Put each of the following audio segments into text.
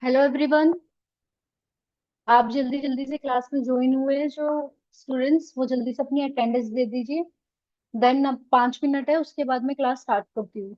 Hello everyone. आप जल्दी जल्दी से क्लास में ज्वाइन हुए हैं जो स्टूडेंट्स, वो जल्दी से अपनी अटेंडेंस दे दीजिए। देन अब 5 मिनट है, उसके बाद मैं क्लास स्टार्ट करती हूँ।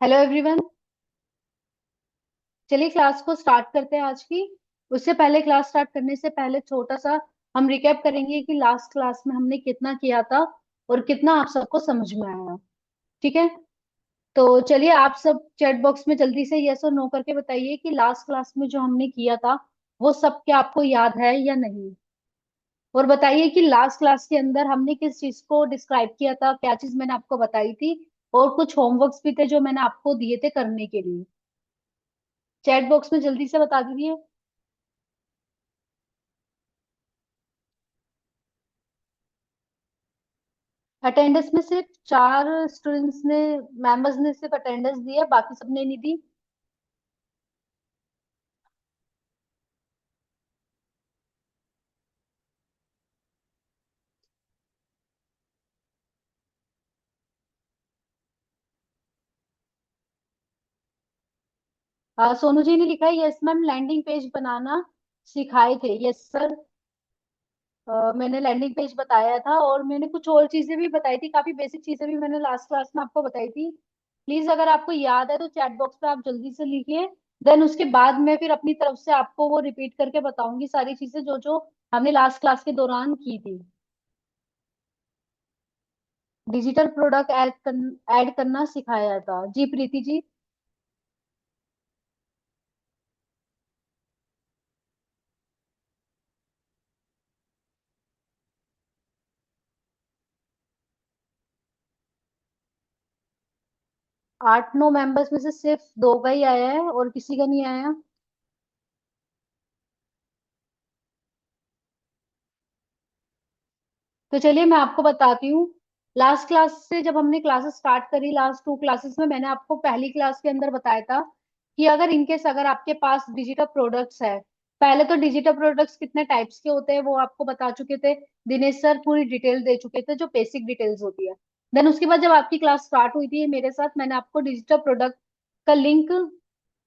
Hello everyone. चलिए क्लास को स्टार्ट करते हैं आज की। उससे पहले, क्लास स्टार्ट करने से पहले छोटा सा हम रिकैप करेंगे कि लास्ट क्लास में हमने कितना किया था और कितना आप सबको समझ में आया। ठीक है। तो चलिए, आप सब चैट बॉक्स में जल्दी से यस और नो करके बताइए कि लास्ट क्लास में जो हमने किया था वो सब क्या आपको याद है या नहीं। और बताइए कि लास्ट क्लास के अंदर हमने किस चीज को डिस्क्राइब किया था, क्या चीज मैंने आपको बताई थी, और कुछ होमवर्क्स भी थे जो मैंने आपको दिए थे करने के लिए। चैट बॉक्स में जल्दी से बता दीजिए। अटेंडेंस में सिर्फ 4 स्टूडेंट्स ने, मेंबर्स ने सिर्फ अटेंडेंस दी है, बाकी सबने नहीं दी। सोनू जी ने लिखा है यस मैम, लैंडिंग पेज बनाना सिखाए थे। Yes sir. मैंने लैंडिंग पेज बताया था और मैंने कुछ और चीजें भी बताई थी, काफी बेसिक चीजें भी मैंने लास्ट क्लास में आपको बताई थी। प्लीज अगर आपको याद है तो चैट बॉक्स पे आप जल्दी से लिखिए। देन उसके बाद मैं फिर अपनी तरफ से आपको वो रिपीट करके बताऊंगी सारी चीजें जो जो हमने लास्ट क्लास के दौरान की थी। डिजिटल प्रोडक्ट ऐड करना सिखाया था जी, प्रीति जी। 8-9 मेंबर्स में से सिर्फ 2 का ही आया है और किसी का नहीं आया। तो चलिए मैं आपको बताती हूँ। लास्ट क्लास से जब हमने क्लासेस स्टार्ट करी, लास्ट 2 क्लासेस में मैंने आपको पहली क्लास के अंदर बताया था कि अगर इनकेस अगर आपके पास डिजिटल प्रोडक्ट्स है। पहले तो डिजिटल प्रोडक्ट्स कितने टाइप्स के होते हैं वो आपको बता चुके थे। दिनेश सर पूरी डिटेल दे चुके थे, जो बेसिक डिटेल्स होती है। देन उसके बाद जब आपकी क्लास स्टार्ट हुई थी मेरे साथ, मैंने आपको डिजिटल प्रोडक्ट का लिंक,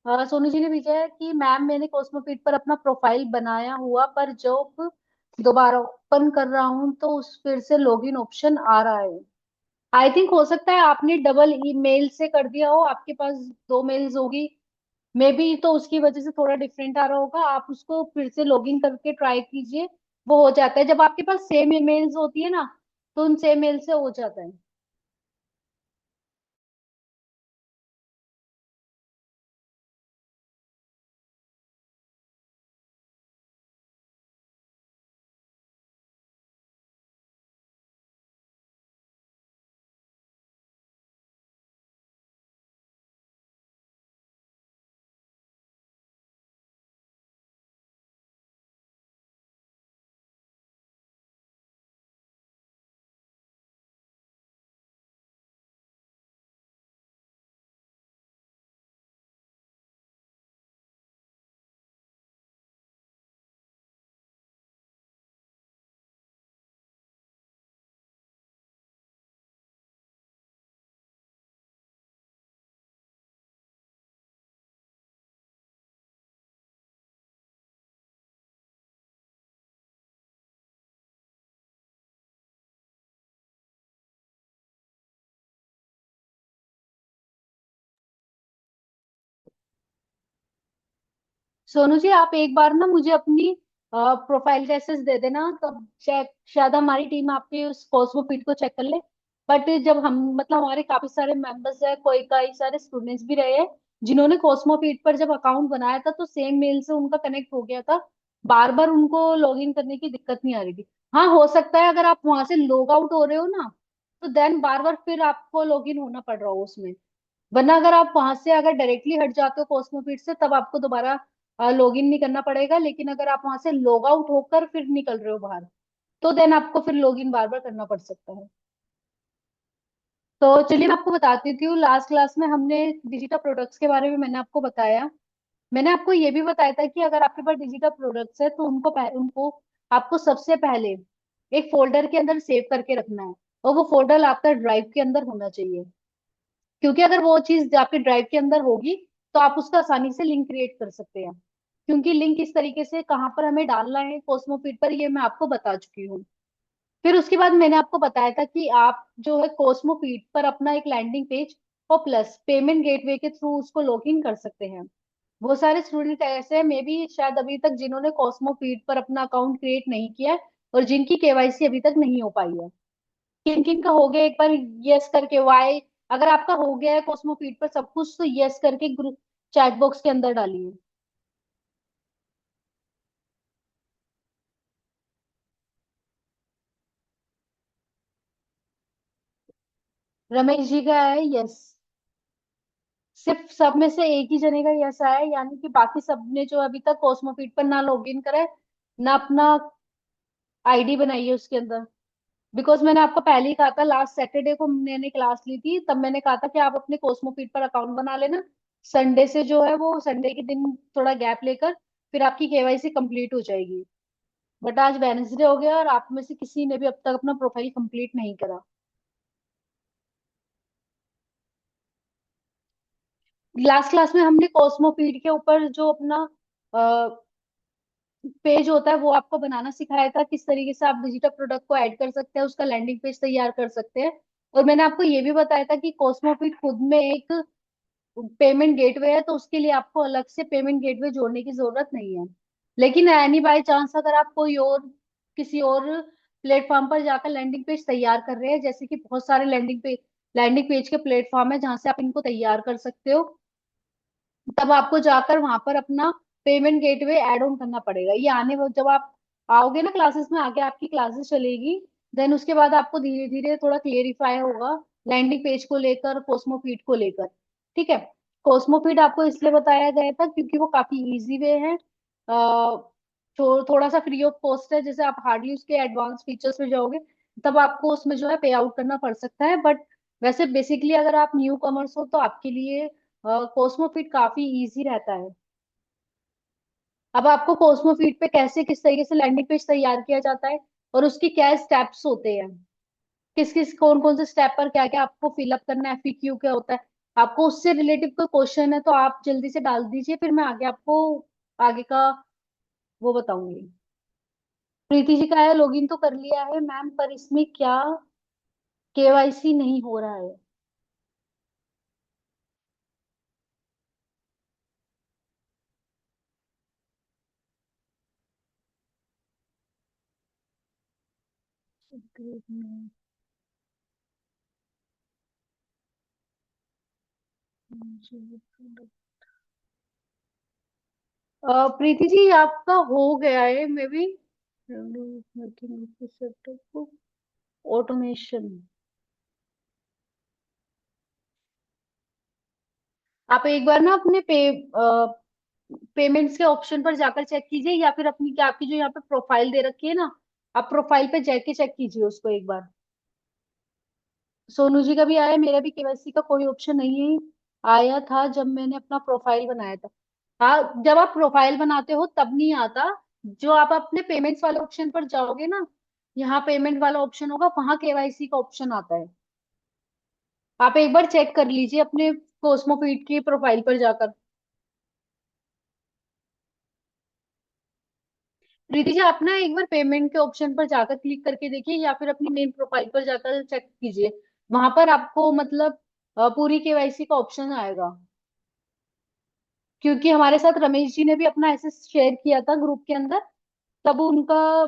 सोनू जी ने भेजा है कि मैम मैंने कॉस्मोफिट पर अपना प्रोफाइल बनाया हुआ, पर जब दोबारा ओपन कर रहा हूँ तो उस फिर से लॉगिन ऑप्शन आ रहा है। आई थिंक हो सकता है आपने डबल ईमेल से कर दिया हो, आपके पास 2 मेल्स होगी मे बी, तो उसकी वजह से थोड़ा डिफरेंट आ रहा होगा। आप उसको फिर से लॉगिन करके ट्राई कीजिए। वो हो जाता है जब आपके पास सेम ईमेल्स होती है ना, तो उन सेम मेल से हो जाता है। सोनू जी, आप एक बार ना मुझे अपनी प्रोफाइल का एक्सेस दे देना, तब चेक शायद हमारी टीम आपके उस कॉस्मो फीड को चेक कर ले। बट जब हम, मतलब हमारे काफी सारे मेंबर्स है, कोई कई सारे स्टूडेंट्स भी रहे हैं जिन्होंने कॉस्मो फीड पर जब अकाउंट बनाया था तो सेम मेल से उनका कनेक्ट हो गया था। बार बार उनको लॉगिन करने की दिक्कत नहीं आ रही थी। हाँ, हो सकता है अगर आप वहां से लॉग आउट हो रहे हो ना, तो देन बार बार फिर आपको लॉगिन होना पड़ रहा हो उसमें। वरना अगर आप वहां से अगर डायरेक्टली हट जाते हो कॉस्मोफिट से, तब आपको दोबारा लॉग इन नहीं करना पड़ेगा। लेकिन अगर आप वहां से लॉग आउट होकर फिर निकल रहे हो बाहर, तो देन आपको फिर लॉग इन बार बार करना पड़ सकता है। तो चलिए मैं आपको बताती थी, लास्ट क्लास में हमने डिजिटल प्रोडक्ट्स के बारे में मैंने आपको बताया। मैंने आपको ये भी बताया था कि अगर आपके पास डिजिटल प्रोडक्ट्स है तो उनको आपको सबसे पहले एक फोल्डर के अंदर सेव करके रखना है। और वो फोल्डर आपका ड्राइव के अंदर होना चाहिए। क्योंकि अगर वो चीज आपके ड्राइव के अंदर होगी तो आप उसका आसानी से लिंक क्रिएट कर सकते हैं। क्योंकि लिंक इस तरीके से कहाँ पर हमें डालना है कोस्मोफीड पर, ये मैं आपको बता चुकी हूँ। फिर उसके बाद मैंने आपको बताया था कि आप जो है कोस्मोफीड पर अपना एक लैंडिंग पेज और प्लस पेमेंट गेटवे के थ्रू उसको लॉग इन कर सकते हैं। वो सारे स्टूडेंट ऐसे हैं मे बी शायद अभी तक जिन्होंने कॉस्मोपीट पर अपना अकाउंट क्रिएट नहीं किया है और जिनकी केवाईसी अभी तक नहीं हो पाई है। किन किन का हो गया एक बार यस करके वाई, अगर आपका हो गया है कॉस्मोपीट पर सब कुछ तो यस करके ग्रुप चैट बॉक्स के अंदर डालिए। रमेश जी का है यस। सिर्फ सब में से एक ही जने का यस आया है, यानी कि बाकी सब ने जो अभी तक कॉस्मोपीट पर ना लॉग इन करा है ना अपना आईडी बनाई है उसके अंदर। बिकॉज मैंने आपको पहले ही कहा था, लास्ट सैटरडे को मैंने क्लास ली थी तब मैंने कहा था कि आप अपने कॉस्मोपीट पर अकाउंट बना लेना। संडे से जो है वो संडे के दिन थोड़ा गैप लेकर फिर आपकी केवाईसी कंप्लीट हो जाएगी। बट आज वेडनेसडे हो गया और आप में से किसी ने भी अब तक अपना प्रोफाइल कंप्लीट नहीं करा। लास्ट क्लास में हमने कॉस्मोपीट के ऊपर जो अपना पेज होता है वो आपको बनाना सिखाया था, किस तरीके से आप डिजिटल प्रोडक्ट को ऐड कर सकते हैं, उसका लैंडिंग पेज तैयार कर सकते हैं। और मैंने आपको ये भी बताया था कि कॉस्मोपीट खुद में एक पेमेंट गेटवे है, तो उसके लिए आपको अलग से पेमेंट गेटवे जोड़ने की जरूरत नहीं है। लेकिन एनी बाय चांस अगर आप कोई और किसी और प्लेटफॉर्म पर जाकर लैंडिंग पेज तैयार कर रहे हैं, जैसे कि बहुत सारे लैंडिंग पेज के प्लेटफॉर्म है जहां से आप इनको तैयार कर सकते हो, तब आपको जाकर वहां पर अपना पेमेंट गेटवे ऐड ऑन करना पड़ेगा। ये आने वक्त जब आप आओगे ना क्लासेस में, आगे आपकी क्लासेस चलेगी, देन उसके बाद आपको धीरे धीरे थोड़ा क्लियरिफाई होगा लैंडिंग पेज को लेकर, कोस्मोफीड को लेकर। ठीक है। कोस्मोफीड आपको इसलिए बताया गया था क्योंकि वो काफी इजी वे है, थोड़ा सा फ्री ऑफ कॉस्ट है। जैसे आप हार्डली उसके एडवांस फीचर्स में जाओगे तब आपको उसमें जो है पे आउट करना पड़ सकता है, बट वैसे बेसिकली अगर आप न्यू कमर्स हो तो आपके लिए कोस्मोफिट काफी इजी रहता है। अब आपको कोस्मोफिट पे कैसे किस तरीके से लैंडिंग पेज तैयार किया जाता है और उसके क्या स्टेप्स होते हैं, किस किस कौन कौन से स्टेप पर क्या क्या आपको फिलअप करना है, एफएक्यू क्या होता है, आपको उससे रिलेटिव कोई क्वेश्चन है तो आप जल्दी से डाल दीजिए, फिर मैं आगे आपको आगे का वो बताऊंगी। प्रीति जी का है लॉगिन तो कर लिया है मैम, पर इसमें क्या केवाईसी नहीं हो रहा है। ग्रुप में प्रीति जी आपका हो गया है मे बी ऑटोमेशन। आप एक बार ना अपने पेमेंट्स के ऑप्शन पर जाकर चेक कीजिए, या फिर अपनी क्या आपकी जो यहाँ पे प्रोफाइल दे रखी है ना, आप प्रोफाइल पे जाके चेक कीजिए उसको एक बार। सोनू जी का भी आया, मेरा भी केवाईसी का कोई ऑप्शन नहीं है आया था जब मैंने अपना प्रोफाइल बनाया था। हाँ, जब आप प्रोफाइल बनाते हो तब नहीं आता, जो आप अपने पेमेंट्स वाले ऑप्शन पर जाओगे ना, यहाँ पेमेंट वाला ऑप्शन होगा, वहां केवाईसी का ऑप्शन आता है। आप एक बार चेक कर लीजिए अपने कोस्मोफीट की प्रोफाइल पर जाकर। प्रीति जी आप ना एक बार पेमेंट के ऑप्शन पर जाकर क्लिक करके देखिए, या फिर अपनी मेन प्रोफाइल पर जाकर चेक कीजिए, वहां पर आपको मतलब पूरी केवाईसी का ऑप्शन आएगा। क्योंकि हमारे साथ रमेश जी ने भी अपना ऐसे शेयर किया था ग्रुप के अंदर, तब उनका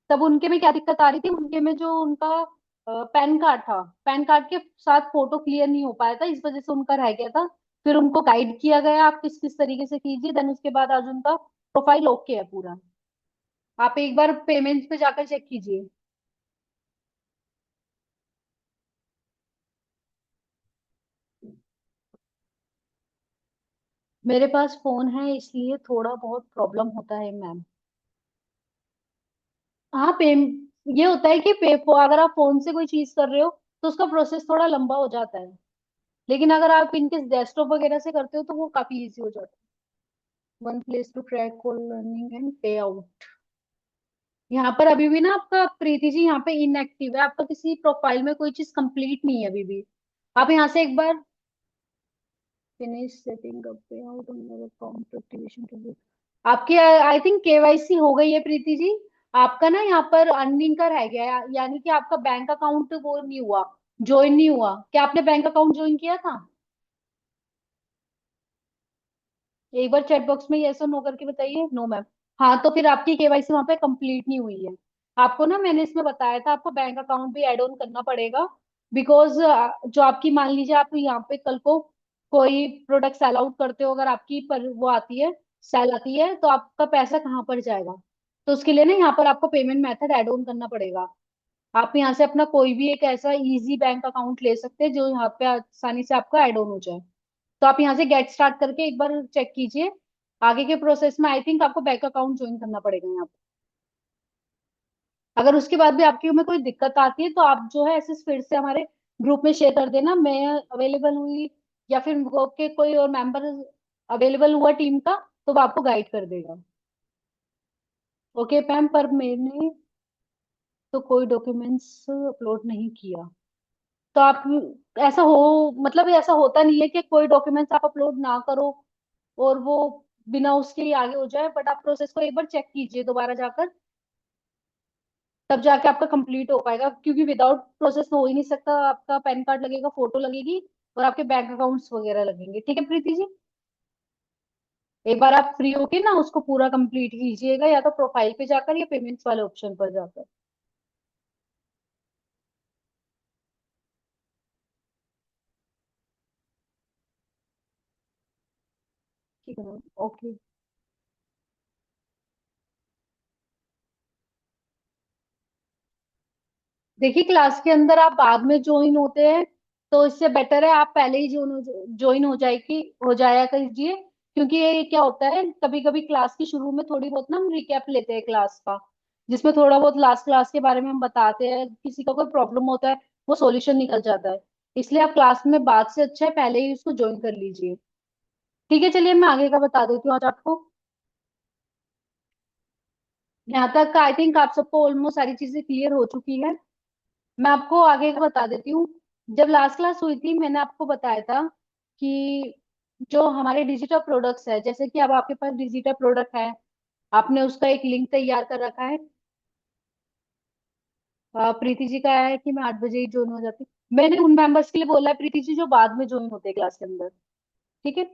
तब उनके में क्या दिक्कत आ रही थी, उनके में जो उनका पैन कार्ड था, पैन कार्ड के साथ फोटो क्लियर नहीं हो पाया था, इस वजह से उनका रह गया था। फिर उनको गाइड किया गया आप किस किस तरीके से कीजिए, देन उसके बाद आज उनका प्रोफाइल ओके है पूरा। आप एक बार पेमेंट पे जाकर चेक कीजिए। मेरे पास फोन है इसलिए थोड़ा बहुत प्रॉब्लम होता है मैम। हाँ ये होता है कि अगर आप फोन से कोई चीज कर रहे हो तो उसका प्रोसेस थोड़ा लंबा हो जाता है, लेकिन अगर आप इनके डेस्कटॉप वगैरह से करते हो तो वो काफी इजी हो जाता है। One place to track call learning and pay out. यहाँ पर अभी भी ना आपका प्रीति जी यहाँ पे इनएक्टिव है, आपका किसी प्रोफाइल में कोई चीज कंप्लीट नहीं है अभी भी। आप यहाँ से एक बार finish setting up pay out account activation to be. आपकी आई थिंक केवाईसी हो गई है प्रीति जी। आपका ना यहाँ पर अर्निंग का रह गया है, यानी कि आपका बैंक अकाउंट वो नहीं हुआ। ज्वाइन नहीं हुआ क्या? आपने बैंक अकाउंट ज्वाइन किया था? एक बार चैट बॉक्स में यस और नो करके बताइए। No ma'am. हाँ, तो फिर आपकी केवाईसी वहां पे कंप्लीट नहीं हुई है। आपको ना, मैंने इसमें बताया था, आपको बैंक अकाउंट भी ऐड ऑन करना पड़ेगा। बिकॉज जो आपकी, मान लीजिए आप यहाँ पे कल को कोई प्रोडक्ट सेल आउट करते हो, अगर आपकी पर वो आती है, सेल आती है, तो आपका पैसा कहाँ पर जाएगा? तो उसके लिए ना यहाँ पर आपको पेमेंट मेथड ऐड ऑन करना पड़ेगा। आप यहाँ से अपना कोई भी एक ऐसा इजी बैंक अकाउंट ले सकते हैं जो यहाँ पे आसानी से आपका ऐड ऑन हो जाए। तो आप यहाँ से गेट स्टार्ट करके एक बार चेक कीजिए। आगे के प्रोसेस में आई थिंक आपको बैंक अकाउंट ज्वाइन करना पड़ेगा यहाँ पे। अगर उसके बाद भी आपकी में कोई दिक्कत आती है तो आप जो है ऐसे फिर से हमारे ग्रुप में शेयर कर देना, मैं अवेलेबल हुई या फिर ग्रुप के कोई और मेंबर अवेलेबल हुआ टीम का, तो वो आपको गाइड कर देगा। ओके मैम, पर मैंने तो कोई डॉक्यूमेंट्स अपलोड नहीं किया। तो आप, ऐसा हो मतलब ऐसा होता नहीं है कि कोई डॉक्यूमेंट्स आप अपलोड ना करो और वो बिना उसके ही आगे हो जाए, बट आप प्रोसेस को एक बार चेक कीजिए दोबारा जाकर, तब जाके आपका कंप्लीट हो पाएगा, क्योंकि विदाउट प्रोसेस तो हो ही नहीं सकता। आपका पैन कार्ड लगेगा, फोटो लगेगी और आपके बैंक अकाउंट्स वगैरह लगेंगे। ठीक है प्रीति जी, एक बार आप फ्री होके ना उसको पूरा कंप्लीट कीजिएगा, या तो प्रोफाइल पे जाकर या पेमेंट्स वाले ऑप्शन पर जाकर। ठीक है मैम। ओके। देखिए, क्लास के अंदर आप बाद में ज्वाइन होते हैं, तो इससे बेटर है आप पहले ही ज्वाइन हो जाया कीजिए। क्योंकि ये क्या होता है, कभी कभी क्लास की शुरू में थोड़ी बहुत ना हम रिकैप लेते हैं क्लास का, जिसमें थोड़ा बहुत लास्ट क्लास के बारे में हम बताते हैं, किसी का कोई प्रॉब्लम होता है, वो सॉल्यूशन निकल जाता है। इसलिए आप क्लास में बाद से अच्छा है पहले ही उसको ज्वाइन कर लीजिए। ठीक है, चलिए मैं आगे का बता देती हूँ आज आपको। यहाँ तक आई थिंक आप सबको ऑलमोस्ट सारी चीजें क्लियर हो चुकी है। मैं आपको आगे का बता देती हूँ। जब लास्ट क्लास हुई थी, मैंने आपको बताया था कि जो हमारे डिजिटल प्रोडक्ट्स है, जैसे कि अब आपके पास डिजिटल प्रोडक्ट है, आपने उसका एक लिंक तैयार कर रखा है। प्रीति जी का है कि मैं 8 बजे ही ज्वाइन हो जाती हूँ। मैंने उन मेंबर्स के लिए बोला है प्रीति जी जो बाद में ज्वाइन होते हैं क्लास के अंदर। ठीक है।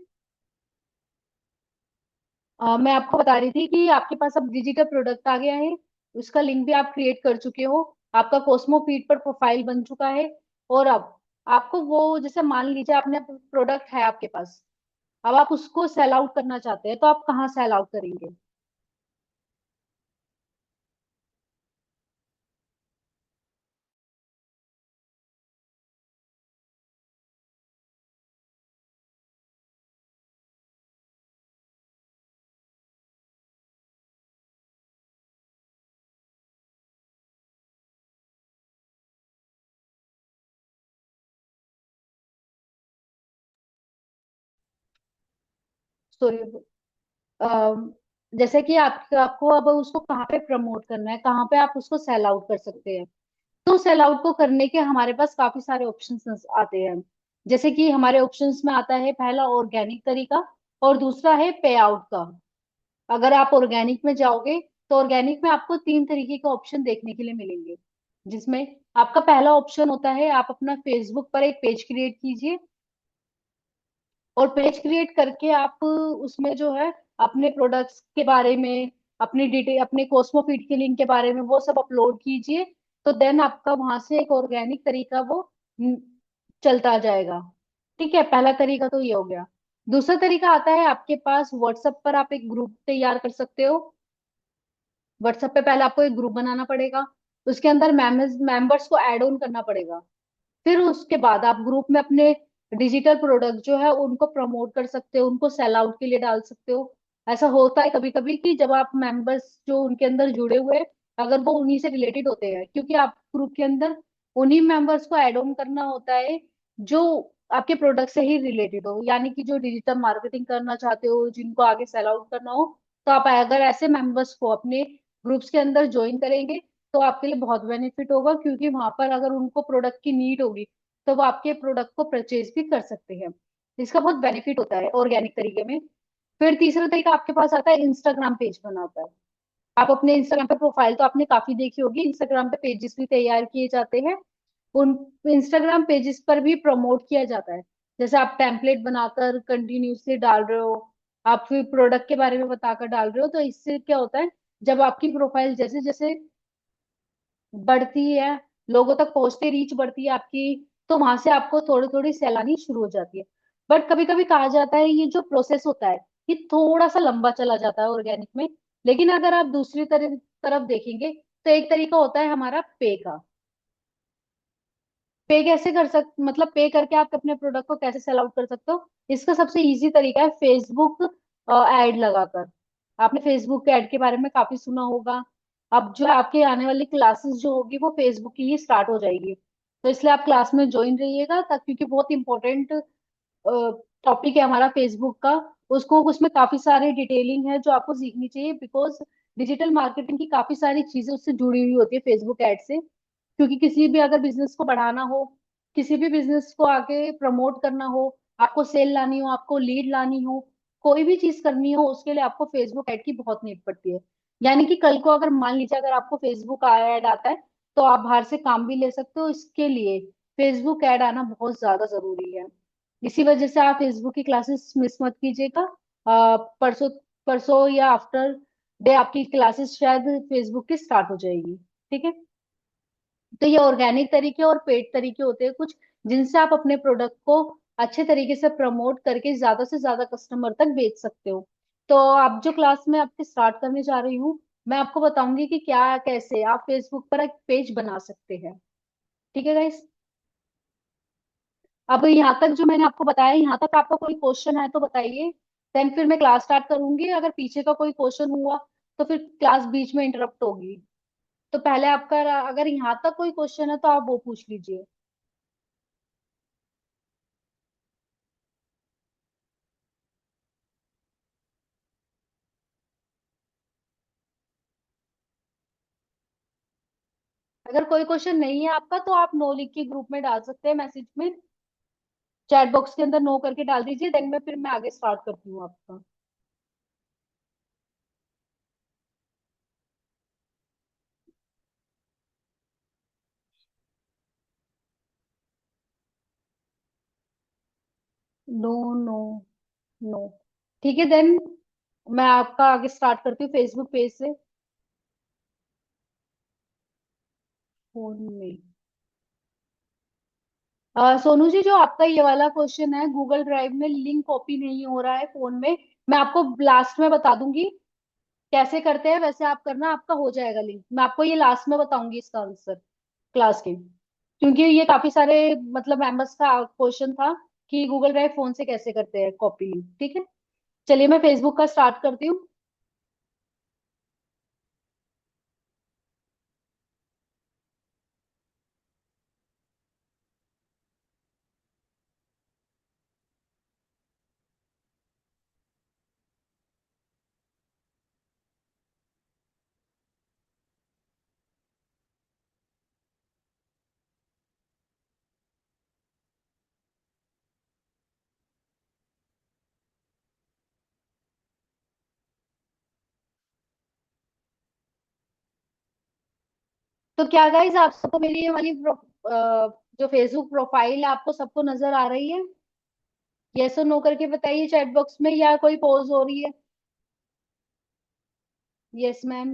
मैं आपको बता रही थी कि आपके पास अब डिजिटल प्रोडक्ट आ गया है, उसका लिंक भी आप क्रिएट कर चुके हो, आपका कोस्मो फीड पर प्रोफाइल बन चुका है। और अब आपको वो, जैसे मान लीजिए आपने प्रोडक्ट है आपके पास, अब आप उसको सेल आउट करना चाहते हैं, तो आप कहाँ सेल आउट करेंगे? सॉरी। जैसे कि आपको अब उसको कहाँ पे प्रमोट करना है, कहाँ पे आप उसको सेल आउट कर सकते हैं। तो सेल आउट को करने के हमारे पास काफी सारे ऑप्शंस आते हैं। जैसे कि हमारे ऑप्शंस में आता है पहला ऑर्गेनिक तरीका, और दूसरा है पे आउट का। अगर आप ऑर्गेनिक में जाओगे तो ऑर्गेनिक में आपको 3 तरीके के ऑप्शन देखने के लिए मिलेंगे, जिसमें आपका पहला ऑप्शन होता है, आप अपना फेसबुक पर एक पेज क्रिएट कीजिए, और पेज क्रिएट करके आप उसमें जो है अपने प्रोडक्ट्स के बारे में, अपनी डिटेल, अपने कोस्मोफिट के लिंक के बारे में वो सब अपलोड कीजिए। तो देन आपका वहां से एक ऑर्गेनिक तरीका वो न, चलता जाएगा। ठीक है, पहला तरीका तो ये हो गया। दूसरा तरीका आता है आपके पास व्हाट्सएप पर, आप एक ग्रुप तैयार कर सकते हो। व्हाट्सएप पे पहले आपको एक ग्रुप बनाना पड़ेगा, उसके अंदर मेंबर्स को ऐड ऑन करना पड़ेगा। फिर उसके बाद आप ग्रुप में अपने डिजिटल प्रोडक्ट जो है उनको प्रमोट कर सकते हो, उनको सेल आउट के लिए डाल सकते हो। ऐसा होता है कभी कभी कि जब आप मेंबर्स जो उनके अंदर जुड़े हुए हैं, अगर वो उन्हीं से रिलेटेड होते हैं, क्योंकि आप ग्रुप के अंदर उन्हीं मेंबर्स को ऐड ऑन करना होता है जो आपके प्रोडक्ट से ही रिलेटेड हो, यानी कि जो डिजिटल मार्केटिंग करना चाहते हो, जिनको आगे सेल आउट करना हो। तो आप अगर ऐसे मेंबर्स को अपने ग्रुप्स के अंदर ज्वाइन करेंगे तो आपके लिए बहुत बेनिफिट होगा, क्योंकि वहां पर अगर उनको प्रोडक्ट की नीड होगी तो वो आपके प्रोडक्ट को परचेज भी कर सकते हैं। इसका बहुत बेनिफिट होता है ऑर्गेनिक तरीके में। फिर तीसरा तरीका आपके पास आता है इंस्टाग्राम पेज बनाता है। आप अपने इंस्टाग्राम पे प्रोफाइल तो आपने काफी देखी होगी, इंस्टाग्राम पे पेजेस भी तैयार किए जाते हैं। उन इंस्टाग्राम पेजेस पर भी प्रमोट किया जाता है। जैसे आप टेम्पलेट बनाकर कंटिन्यूसली डाल रहे हो, आप फिर प्रोडक्ट के बारे में बताकर डाल रहे हो, तो इससे क्या होता है, जब आपकी प्रोफाइल जैसे जैसे बढ़ती है, लोगों तक पहुंचते, रीच बढ़ती है आपकी, तो वहां से आपको थोड़ी थोड़ी सैलानी शुरू हो जाती है। बट कभी कभी कहा जाता है ये जो प्रोसेस होता है, ये थोड़ा सा लंबा चला जाता है ऑर्गेनिक में। लेकिन अगर आप दूसरी तरफ देखेंगे, तो एक तरीका होता है हमारा पे का। पे कैसे कर मतलब पे करके आप अपने प्रोडक्ट को कैसे सेल आउट कर सकते हो, इसका सबसे इजी तरीका है फेसबुक एड लगाकर। आपने फेसबुक के एड के बारे में काफी सुना होगा। अब जो आपके आने वाली क्लासेस जो होगी वो फेसबुक की ही स्टार्ट हो जाएगी, तो इसलिए आप क्लास में ज्वाइन रहिएगा, क्योंकि बहुत इंपॉर्टेंट टॉपिक है हमारा फेसबुक का। उसको उसमें काफी सारी डिटेलिंग है जो आपको सीखनी चाहिए, बिकॉज डिजिटल मार्केटिंग की काफी सारी चीजें उससे जुड़ी हुई होती है फेसबुक एड से। क्योंकि किसी भी अगर बिजनेस को बढ़ाना हो, किसी भी बिजनेस को आगे प्रमोट करना हो, आपको सेल लानी हो, आपको लीड लानी हो, कोई भी चीज करनी हो, उसके लिए आपको फेसबुक ऐड की बहुत नीड पड़ती है। यानी कि कल को अगर मान लीजिए अगर आपको फेसबुक ऐड आता है, तो आप बाहर से काम भी ले सकते हो, इसके लिए फेसबुक ऐड आना बहुत ज्यादा जरूरी है। इसी वजह से आप फेसबुक की क्लासेस मिस मत कीजिएगा। परसों परसों या आफ्टर डे आपकी क्लासेस शायद फेसबुक की स्टार्ट हो जाएगी। ठीक है। तो ये ऑर्गेनिक तरीके और पेड तरीके होते हैं कुछ, जिनसे आप अपने प्रोडक्ट को अच्छे तरीके से प्रमोट करके ज्यादा से ज्यादा कस्टमर तक बेच सकते हो। तो आप जो क्लास में आपकी स्टार्ट करने जा रही हूँ, मैं आपको बताऊंगी कि क्या कैसे आप फेसबुक पर एक पेज बना सकते हैं। ठीक है गाइस। अब यहाँ तक जो मैंने आपको बताया, यहाँ तक आपका कोई क्वेश्चन है तो बताइए। देन फिर मैं क्लास स्टार्ट करूंगी, अगर पीछे का कोई क्वेश्चन हुआ तो फिर क्लास बीच में इंटरप्ट होगी। तो पहले आपका, अगर यहाँ तक कोई क्वेश्चन है तो आप वो पूछ लीजिए। अगर कोई क्वेश्चन नहीं है आपका, तो आप नो लिख के ग्रुप में डाल सकते हैं, मैसेज में चैट बॉक्स के अंदर नो करके डाल दीजिए, देन मैं फिर मैं आगे स्टार्ट करती हूँ आपका। No, no, no. ठीक है देन, मैं आपका आगे स्टार्ट करती हूँ फेसबुक पेज से। फोन में सोनू जी, जो आपका ये वाला क्वेश्चन है, गूगल ड्राइव में लिंक कॉपी नहीं हो रहा है फोन में, मैं आपको लास्ट में बता दूंगी कैसे करते हैं, वैसे आप करना, आपका हो जाएगा लिंक। मैं आपको ये लास्ट में बताऊंगी इसका आंसर क्लास के, क्योंकि ये काफी सारे मतलब मेंबर्स का क्वेश्चन था कि गूगल ड्राइव फोन से कैसे करते हैं कॉपी लिंक। ठीक है। चलिए मैं फेसबुक का स्टार्ट करती हूँ। तो क्या गाइज, आप सबको मेरी ये वाली जो फेसबुक प्रोफाइल है आपको सबको नजर आ रही है? यस और नो करके बताइए चैट बॉक्स में, या कोई पॉज हो रही है? Yes ma'am.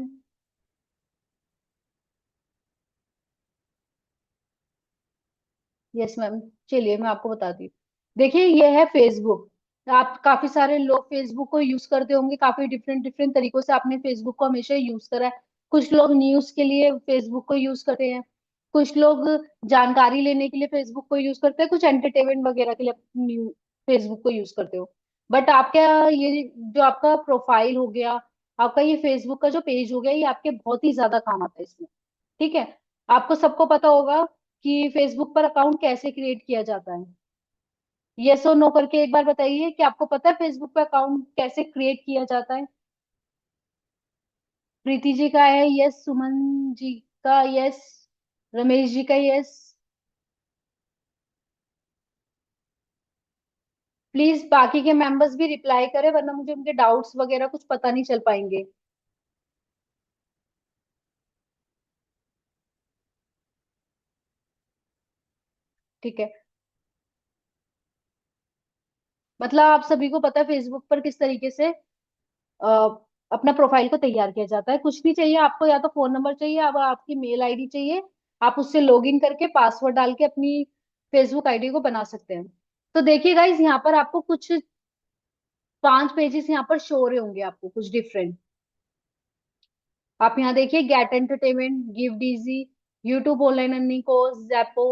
Yes ma'am. चलिए मैं आपको बताती हूँ। देखिए ये है फेसबुक। आप काफी सारे लोग फेसबुक को यूज करते होंगे, काफी डिफरेंट डिफरेंट तरीकों से आपने फेसबुक को हमेशा यूज करा है। कुछ लोग न्यूज के लिए फेसबुक को यूज करते हैं, कुछ लोग जानकारी लेने के लिए फेसबुक को यूज करते हैं, कुछ एंटरटेनमेंट वगैरह के लिए फेसबुक को यूज करते हो। बट आपका ये जो आपका प्रोफाइल हो गया, आपका ये फेसबुक का जो पेज हो गया, ये आपके बहुत ही ज्यादा काम आता है इसमें। ठीक है। आपको सबको पता होगा कि फेसबुक पर अकाउंट कैसे क्रिएट किया जाता है। यस और नो करके एक बार बताइए कि आपको पता है फेसबुक पे अकाउंट कैसे क्रिएट किया जाता है। प्रीति जी का है यस, सुमन जी का यस, रमेश जी का यस। प्लीज बाकी के मेंबर्स भी रिप्लाई करें, वरना मुझे उनके डाउट्स वगैरह कुछ पता नहीं चल पाएंगे। ठीक है। मतलब आप सभी को पता है फेसबुक पर किस तरीके से अ, अपना प्रोफाइल को तैयार किया जाता है। कुछ नहीं चाहिए आपको, या तो फोन नंबर चाहिए, अब आपकी मेल आईडी चाहिए। आप उससे लॉगिन करके पासवर्ड डाल के अपनी फेसबुक आईडी को बना सकते हैं। तो देखिए गाइस, यहाँ पर आपको कुछ 5 पेजेस यहाँ पर शो हो रहे होंगे आपको, कुछ डिफरेंट। आप यहाँ देखिए, get entertainment, give DG, YouTube online earning course, जैपो,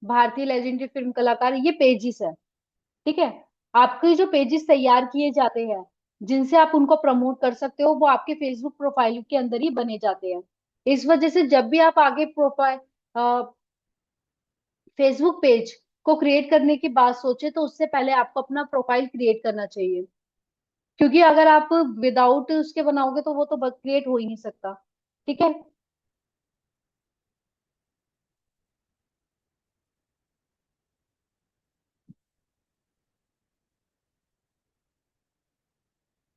भारतीय लेजेंडरी फिल्म कलाकार, ये पेजेस है। ठीक है। आपके जो पेजेस तैयार किए जाते हैं, जिनसे आप उनको प्रमोट कर सकते हो, वो आपके फेसबुक प्रोफाइल के अंदर ही बने जाते हैं। इस वजह से जब भी आप आगे प्रोफाइल फेसबुक पेज को क्रिएट करने की बात सोचे, तो उससे पहले आपको अपना प्रोफाइल क्रिएट करना चाहिए। क्योंकि अगर आप विदाउट उसके बनाओगे तो वो तो क्रिएट हो ही नहीं सकता। ठीक है।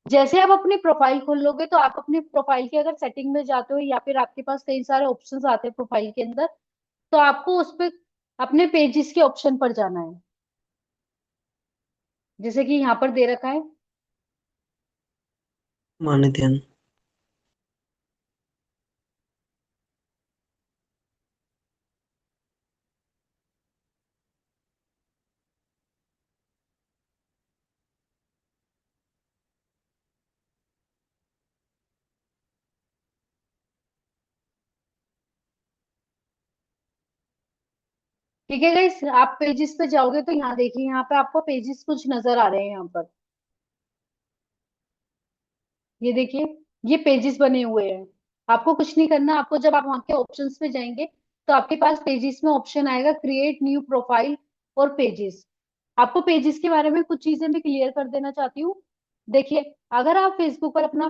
जैसे आप अपनी प्रोफाइल खोल लोगे, तो आप अपनी प्रोफाइल के अगर सेटिंग में जाते हो, या फिर आपके पास कई सारे ऑप्शंस आते हैं प्रोफाइल के अंदर, तो आपको उस पे अपने पेजेस के ऑप्शन पर जाना है, जैसे कि यहाँ पर दे रखा है। माने ध्यान। ठीक है गाइस, आप पेजेस पे जाओगे तो यहाँ देखिए, यहाँ पे आपको पेजेस कुछ नजर आ रहे हैं यहाँ पर। ये देखिए, ये पेजेस बने हुए हैं। आपको कुछ नहीं करना, आपको जब आप वहाँ के ऑप्शंस पे जाएंगे, तो आपके पास पेजेस में ऑप्शन आएगा क्रिएट न्यू प्रोफाइल और पेजेस। आपको पेजेस के बारे में कुछ चीजें भी क्लियर कर देना चाहती हूँ। देखिए, अगर आप फेसबुक पर अपना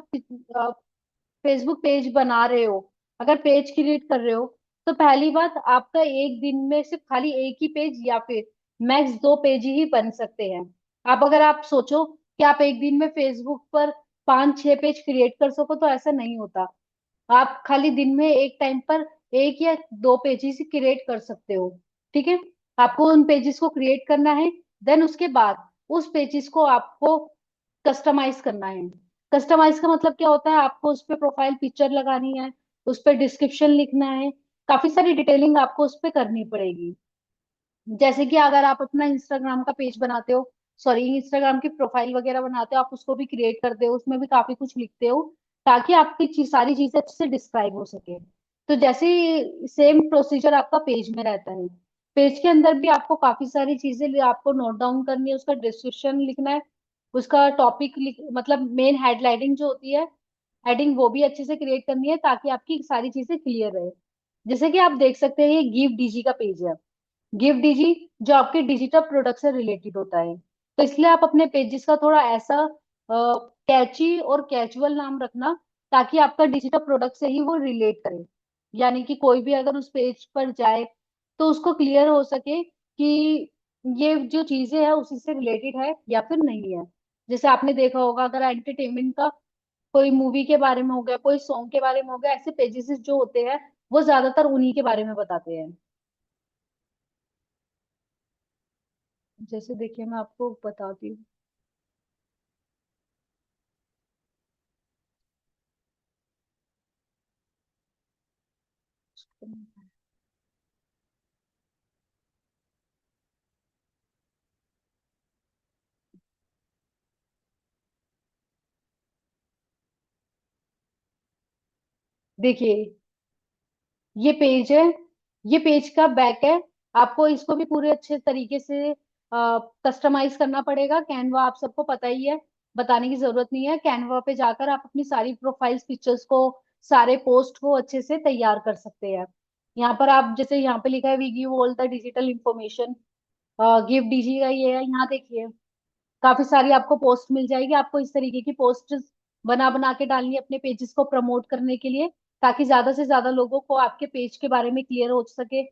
फेसबुक पेज बना रहे हो, अगर पेज क्रिएट कर रहे हो, तो पहली बात, आपका एक दिन में सिर्फ खाली एक ही पेज या फिर मैक्स 2 पेज ही बन सकते हैं। अगर आप सोचो कि आप एक दिन में फेसबुक पर 5-6 पेज क्रिएट कर सको, तो ऐसा नहीं होता। आप खाली दिन में एक टाइम पर 1 या 2 पेजेस ही क्रिएट कर सकते हो। ठीक है। आपको उन पेजेस को क्रिएट करना है, देन उसके बाद उस पेजेस को आपको कस्टमाइज करना है। कस्टमाइज का मतलब क्या होता है, आपको उस पे प्रोफाइल पिक्चर लगानी है, उस पे डिस्क्रिप्शन लिखना है, काफी सारी डिटेलिंग आपको उस पे करनी पड़ेगी। जैसे कि अगर आप अपना इंस्टाग्राम का पेज बनाते हो, सॉरी, इंस्टाग्राम की प्रोफाइल वगैरह बनाते हो, आप उसको भी क्रिएट करते हो, उसमें भी काफी कुछ लिखते हो, ताकि आपकी सारी चीजें अच्छे से डिस्क्राइब हो सके। तो जैसे सेम प्रोसीजर आपका पेज में रहता है। पेज के अंदर भी आपको काफी सारी चीजें आपको नोट डाउन करनी है, उसका डिस्क्रिप्शन लिखना है, उसका टॉपिक मतलब मेन हेडलाइनिंग जो होती है, हेडिंग, वो भी अच्छे से क्रिएट करनी है, ताकि आपकी सारी चीजें क्लियर रहे। जैसे कि आप देख सकते हैं, ये गिव डीजी का पेज है। गिव डीजी जो आपके डिजिटल प्रोडक्ट से रिलेटेड होता है, तो इसलिए आप अपने पेजेस का थोड़ा ऐसा कैची और कैजुअल नाम रखना, ताकि आपका डिजिटल प्रोडक्ट से ही वो रिलेट करे। यानी कि कोई भी अगर उस पेज पर जाए, तो उसको क्लियर हो सके कि ये जो चीजें हैं उसी से रिलेटेड है या फिर नहीं है। जैसे आपने देखा होगा, अगर एंटरटेनमेंट का कोई मूवी के बारे में हो गया, कोई सॉन्ग के बारे में हो गया, ऐसे पेजेस जो होते हैं, वो ज्यादातर उन्हीं के बारे में बताते हैं। जैसे देखिए, मैं आपको बताती हूँ। देखिए, ये पेज है, ये पेज का बैक है। आपको इसको भी पूरे अच्छे तरीके से कस्टमाइज करना पड़ेगा। कैनवा आप सबको पता ही है, बताने की जरूरत नहीं है। कैनवा पे जाकर आप अपनी सारी प्रोफाइल्स, पिक्चर्स को, सारे पोस्ट को अच्छे से तैयार कर सकते हैं। यहाँ पर आप, जैसे यहाँ पे लिखा है, we give all the digital information, give DG का ये है। यहाँ देखिए, काफी सारी आपको पोस्ट मिल जाएगी। आपको इस तरीके की पोस्ट बना बना के डालनी है अपने पेजेस को प्रमोट करने के लिए, ताकि ज्यादा से ज्यादा लोगों को आपके पेज के बारे में क्लियर हो सके।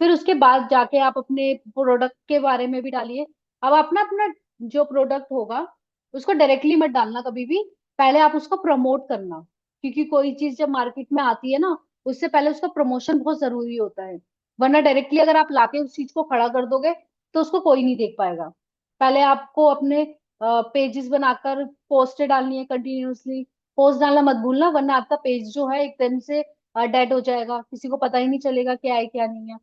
फिर उसके बाद जाके आप अपने प्रोडक्ट के बारे में भी डालिए। अब अपना अपना जो प्रोडक्ट होगा, उसको डायरेक्टली मत डालना कभी भी, पहले आप उसको प्रमोट करना। क्योंकि कोई चीज जब मार्केट में आती है ना, उससे पहले उसका प्रमोशन बहुत जरूरी होता है। वरना डायरेक्टली अगर आप लाके उस चीज को खड़ा कर दोगे तो उसको कोई नहीं देख पाएगा। पहले आपको अपने पेजेस बनाकर पोस्टें डालनी है कंटिन्यूअसली। पोस्ट डालना मत भूलना, वरना आपका पेज जो है एकदम से डेड हो जाएगा, किसी को पता ही नहीं चलेगा क्या है क्या नहीं है।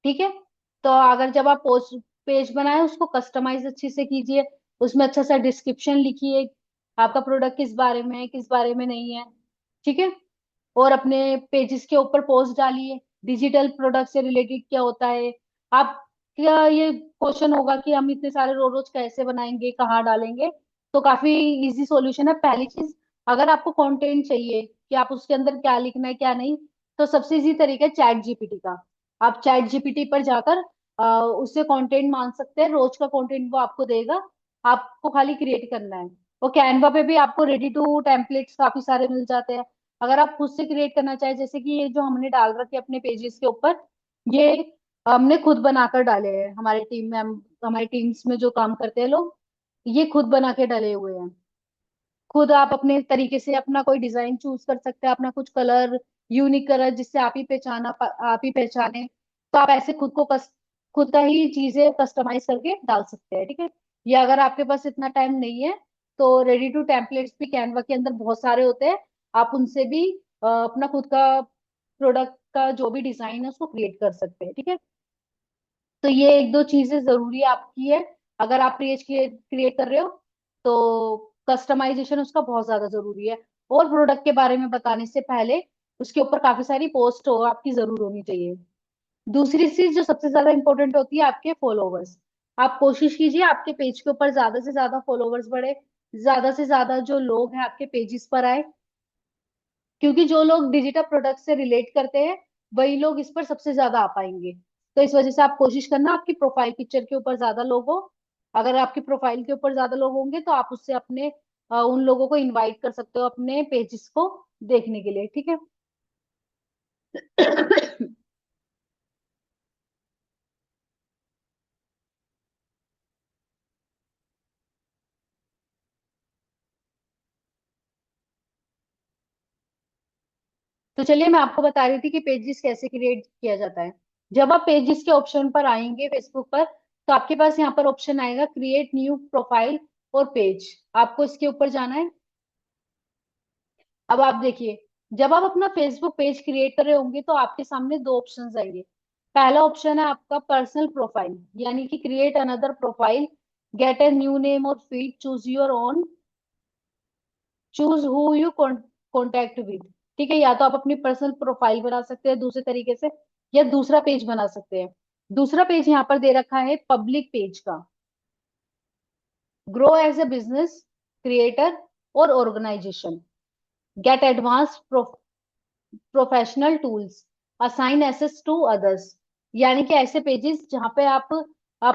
ठीक है। तो अगर जब आप पोस्ट पेज बनाए उसको कस्टमाइज अच्छे से कीजिए, उसमें अच्छा सा डिस्क्रिप्शन लिखिए, आपका प्रोडक्ट किस बारे में है किस बारे में नहीं है। ठीक है। और अपने पेजेस के ऊपर पोस्ट डालिए, डिजिटल प्रोडक्ट से रिलेटेड क्या होता है। आप क्या ये क्वेश्चन होगा कि हम इतने सारे रो रोज कैसे बनाएंगे, कहाँ डालेंगे। तो काफी इजी सॉल्यूशन है। पहली चीज, अगर आपको कंटेंट चाहिए कि आप उसके अंदर क्या लिखना है क्या नहीं, तो सबसे इजी तरीका है चैट जीपीटी का। आप चैट जीपीटी पर जाकर उससे कंटेंट मांग सकते हैं, रोज का कंटेंट वो आपको देगा। आपको खाली क्रिएट करना है। वो कैनवा पे भी आपको रेडी टू टेम्पलेट्स काफी सारे मिल जाते हैं। अगर आप खुद से क्रिएट करना चाहे, जैसे कि ये जो हमने डाल रखे अपने पेजेस के ऊपर, ये हमने खुद बनाकर डाले हैं। हमारी टीम्स में जो काम करते हैं लोग, ये खुद बना के डाले हुए हैं। खुद आप अपने तरीके से अपना कोई डिजाइन चूज कर सकते हैं, अपना कुछ कलर, यूनिक कलर जिससे आप ही पहचाने। तो आप ऐसे खुद का ही चीजें कस्टमाइज करके डाल सकते हैं। ठीक है। या अगर आपके पास इतना टाइम नहीं है, तो रेडी टू टेम्पलेट्स भी कैनवा के अंदर बहुत सारे होते हैं। आप उनसे भी अपना खुद का प्रोडक्ट का जो भी डिजाइन है उसको क्रिएट कर सकते हैं। ठीक है। तो ये एक दो चीजें जरूरी आपकी है। अगर आप पेज क्रिएट कर रहे हो तो कस्टमाइजेशन उसका बहुत ज्यादा जरूरी है। और प्रोडक्ट के बारे में बताने से पहले उसके ऊपर काफी सारी पोस्ट हो आपकी जरूर होनी चाहिए। दूसरी चीज जो सबसे ज्यादा इंपॉर्टेंट होती है, आपके फॉलोवर्स। आप कोशिश कीजिए आपके पेज के ऊपर ज्यादा से ज्यादा फॉलोवर्स बढ़े, ज्यादा से ज्यादा जो लोग हैं आपके पेजेस पर आए। क्योंकि जो लोग डिजिटल प्रोडक्ट से रिलेट करते हैं वही लोग इस पर सबसे ज्यादा आ पाएंगे। तो इस वजह से आप कोशिश करना आपकी प्रोफाइल पिक्चर के ऊपर ज्यादा लोग हो। अगर आपकी प्रोफाइल के ऊपर ज्यादा लोग होंगे तो आप उससे अपने उन लोगों को इनवाइट कर सकते हो अपने पेजेस को देखने के लिए। ठीक है। तो चलिए मैं आपको बता रही थी कि पेजेस कैसे क्रिएट किया जाता है। जब आप पेजेस के ऑप्शन पर आएंगे फेसबुक पर, तो आपके पास यहाँ पर ऑप्शन आएगा क्रिएट न्यू प्रोफाइल और पेज। आपको इसके ऊपर जाना है। अब आप देखिए, जब आप अपना फेसबुक पेज क्रिएट कर रहे होंगे तो आपके सामने दो ऑप्शंस आएंगे। पहला ऑप्शन है आपका पर्सनल प्रोफाइल, यानी कि create another profile, get a new name और feed, choose your own, choose who you contact with. ठीक है। या तो आप अपनी पर्सनल प्रोफाइल बना सकते हैं दूसरे तरीके से, या दूसरा पेज बना सकते हैं। दूसरा पेज यहाँ पर दे रखा है पब्लिक पेज का। Grow as a business, creator और organisation, get advance professional tools, assign access to others. यानी कि ऐसे पेजेस जहाँ पे आप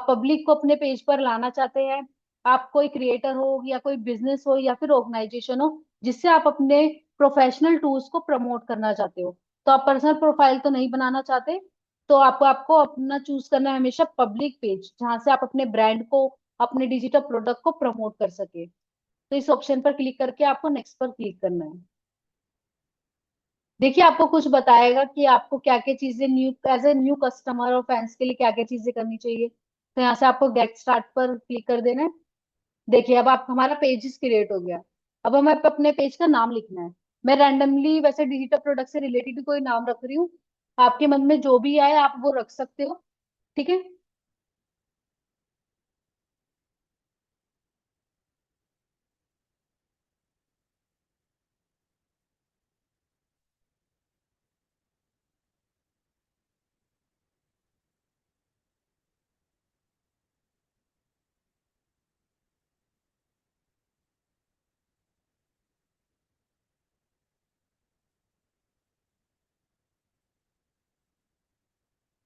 पब्लिक को अपने पेज पर लाना चाहते हैं। आप कोई क्रिएटर हो या कोई बिजनेस हो या फिर ऑर्गेनाइजेशन हो जिससे आप अपने प्रोफेशनल टूल्स को प्रमोट करना चाहते हो। तो आप पर्सनल प्रोफाइल तो नहीं बनाना चाहते, तो आपको आपको अपना चूज करना है हमेशा पब्लिक पेज, जहां से आप अपने ब्रांड को, अपने डिजिटल प्रोडक्ट को प्रमोट कर सके। तो इस ऑप्शन पर क्लिक करके आपको नेक्स्ट पर क्लिक करना है। देखिए आपको कुछ बताएगा कि आपको क्या क्या चीजें new as a new customer और फैंस के लिए क्या क्या चीजें करनी चाहिए। तो यहाँ से आपको गेट स्टार्ट पर क्लिक कर देना है। देखिए अब आप हमारा पेज क्रिएट हो गया। अब हमें अपने पेज का नाम लिखना है। मैं रैंडमली वैसे डिजिटल प्रोडक्ट से रिलेटेड कोई नाम रख रही हूँ। आपके मन में जो भी आए आप वो रख सकते हो। ठीक है।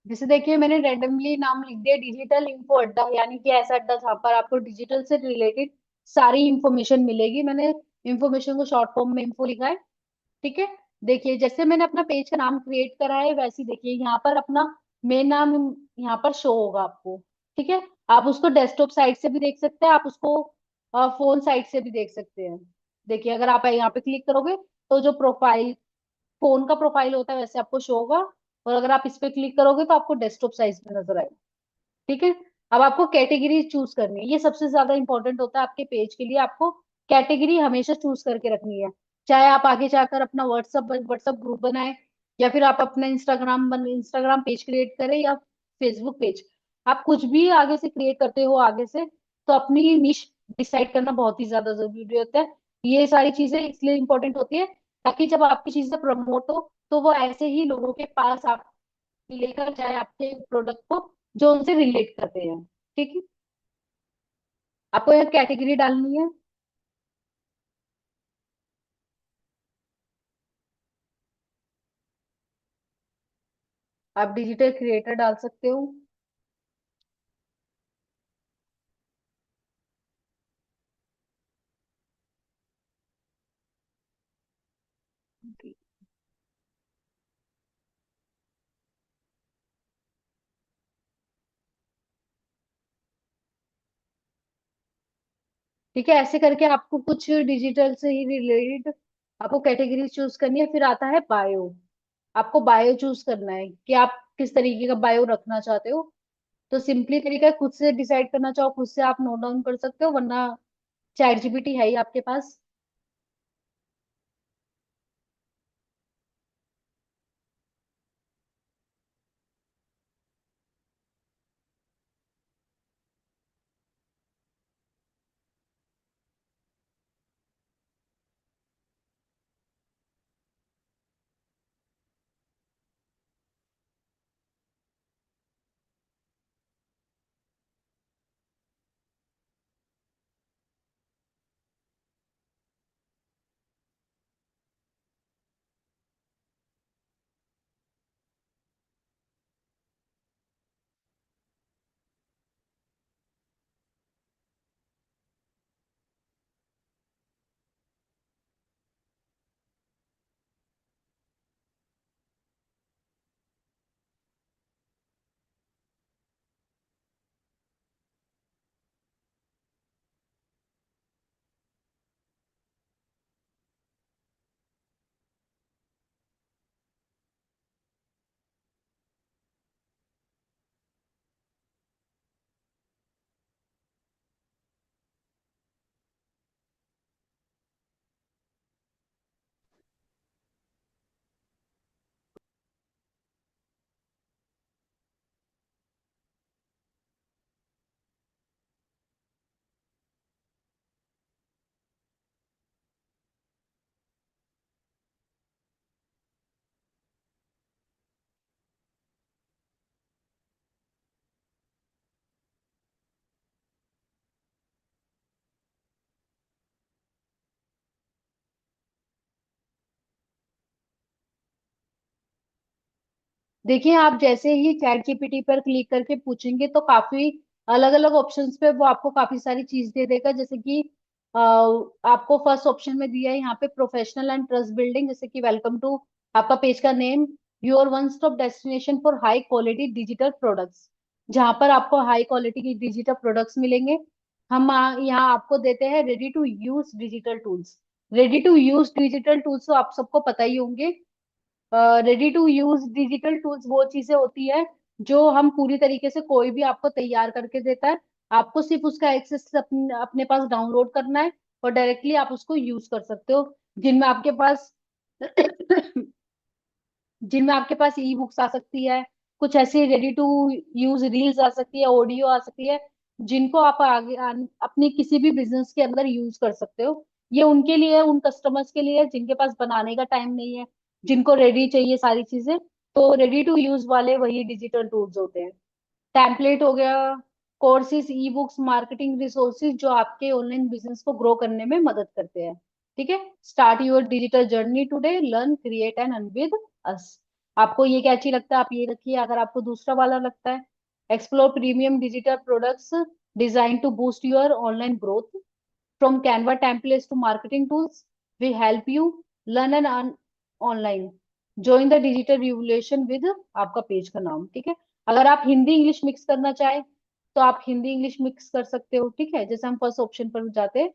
जैसे देखिए मैंने रैंडमली नाम लिख दिया डिजिटल इंफो अड्डा, यानी कि ऐसा अड्डा जहाँ पर आपको डिजिटल से रिलेटेड सारी इंफॉर्मेशन मिलेगी। मैंने इंफॉर्मेशन को शॉर्ट फॉर्म में इंफो लिखा है। ठीक है। देखिए जैसे मैंने अपना पेज का नाम क्रिएट करा है, वैसे ही देखिए यहाँ पर अपना मेन नाम यहाँ पर शो होगा आपको। ठीक है। आप उसको डेस्कटॉप साइट से भी देख सकते हैं, आप उसको फोन साइट से भी देख सकते हैं। देखिए अगर आप यहाँ पे क्लिक करोगे तो जो प्रोफाइल, फोन का प्रोफाइल होता है वैसे आपको शो होगा। और अगर आप इस पे क्लिक करोगे तो आपको डेस्कटॉप साइज में नजर आएगा। ठीक है। अब आपको कैटेगरी चूज करनी है, ये सबसे ज्यादा इंपॉर्टेंट होता है आपके पेज के लिए। आपको कैटेगरी हमेशा चूज करके रखनी है। चाहे आप आगे जाकर अपना व्हाट्सअप ग्रुप बनाए, या फिर आप अपना इंस्टाग्राम पेज क्रिएट करें, या फेसबुक पेज, आप कुछ भी आगे से क्रिएट करते हो आगे से, तो अपनी निश डिसाइड करना बहुत ही ज्यादा जरूरी होता है। ये सारी चीजें इसलिए इंपॉर्टेंट होती है ताकि जब आपकी चीजें प्रमोट हो तो वो ऐसे ही लोगों के पास आप लेकर जाए आपके प्रोडक्ट को जो उनसे रिलेट करते हैं। ठीक है। आपको एक कैटेगरी डालनी है। आप डिजिटल क्रिएटर डाल सकते हो। ठीक है, ऐसे करके आपको कुछ डिजिटल से ही रिलेटेड आपको कैटेगरी चूज करनी है। फिर आता है बायो। आपको बायो चूज करना है कि आप किस तरीके का बायो रखना चाहते हो। तो सिंपली तरीका है, खुद से डिसाइड करना चाहो खुद से आप नोट डाउन कर सकते हो, वरना चैट जीपीटी है ही आपके पास। देखिए, आप जैसे ही चैट जीपीटी पर क्लिक करके पूछेंगे तो काफी अलग अलग ऑप्शंस पे वो आपको काफी सारी चीज दे देगा। जैसे कि आपको फर्स्ट ऑप्शन में दिया है यहाँ पे प्रोफेशनल एंड ट्रस्ट बिल्डिंग, जैसे कि वेलकम टू आपका पेज का name, your one stop destination for high quality digital products, जहां पर आपको हाई क्वालिटी की डिजिटल प्रोडक्ट्स मिलेंगे। हम यहाँ आपको देते हैं ready to use digital tools. Ready to use digital tools तो आप सबको पता ही होंगे। Ready to use digital tools वो चीजें होती है जो हम पूरी तरीके से कोई भी आपको तैयार करके देता है। आपको सिर्फ उसका एक्सेस अपने पास डाउनलोड करना है और डायरेक्टली आप उसको यूज कर सकते हो। जिनमें आपके पास जिनमें आपके पास ई बुक्स आ सकती है, कुछ ऐसी रेडी टू यूज रील्स आ सकती है, ऑडियो आ सकती है, जिनको आप अपनी किसी भी बिजनेस के अंदर यूज कर सकते हो। ये उनके लिए, उन कस्टमर्स के लिए जिनके पास बनाने का टाइम नहीं है, जिनको रेडी चाहिए सारी चीजें, तो रेडी टू यूज वाले वही डिजिटल टूल्स होते हैं। टेम्पलेट हो गया, courses, e books, marketing resources जो आपके ऑनलाइन बिजनेस को ग्रो करने में मदद करते हैं। ठीक है। Start your digital journey today, learn create and earn with us. आपको ये क्या अच्छी लगता है आप ये रखिए। अगर आपको दूसरा वाला लगता है, explore premium digital products design to boost your online growth, from Canva templates to marketing tools, we help you learn and earn online, join the digital revolution with आपका पेज का नाम। ठीक है। अगर आप हिंदी इंग्लिश मिक्स करना चाहे तो आप हिंदी इंग्लिश मिक्स कर सकते हो। ठीक है, जैसे हम फर्स्ट ऑप्शन पर जाते हैं।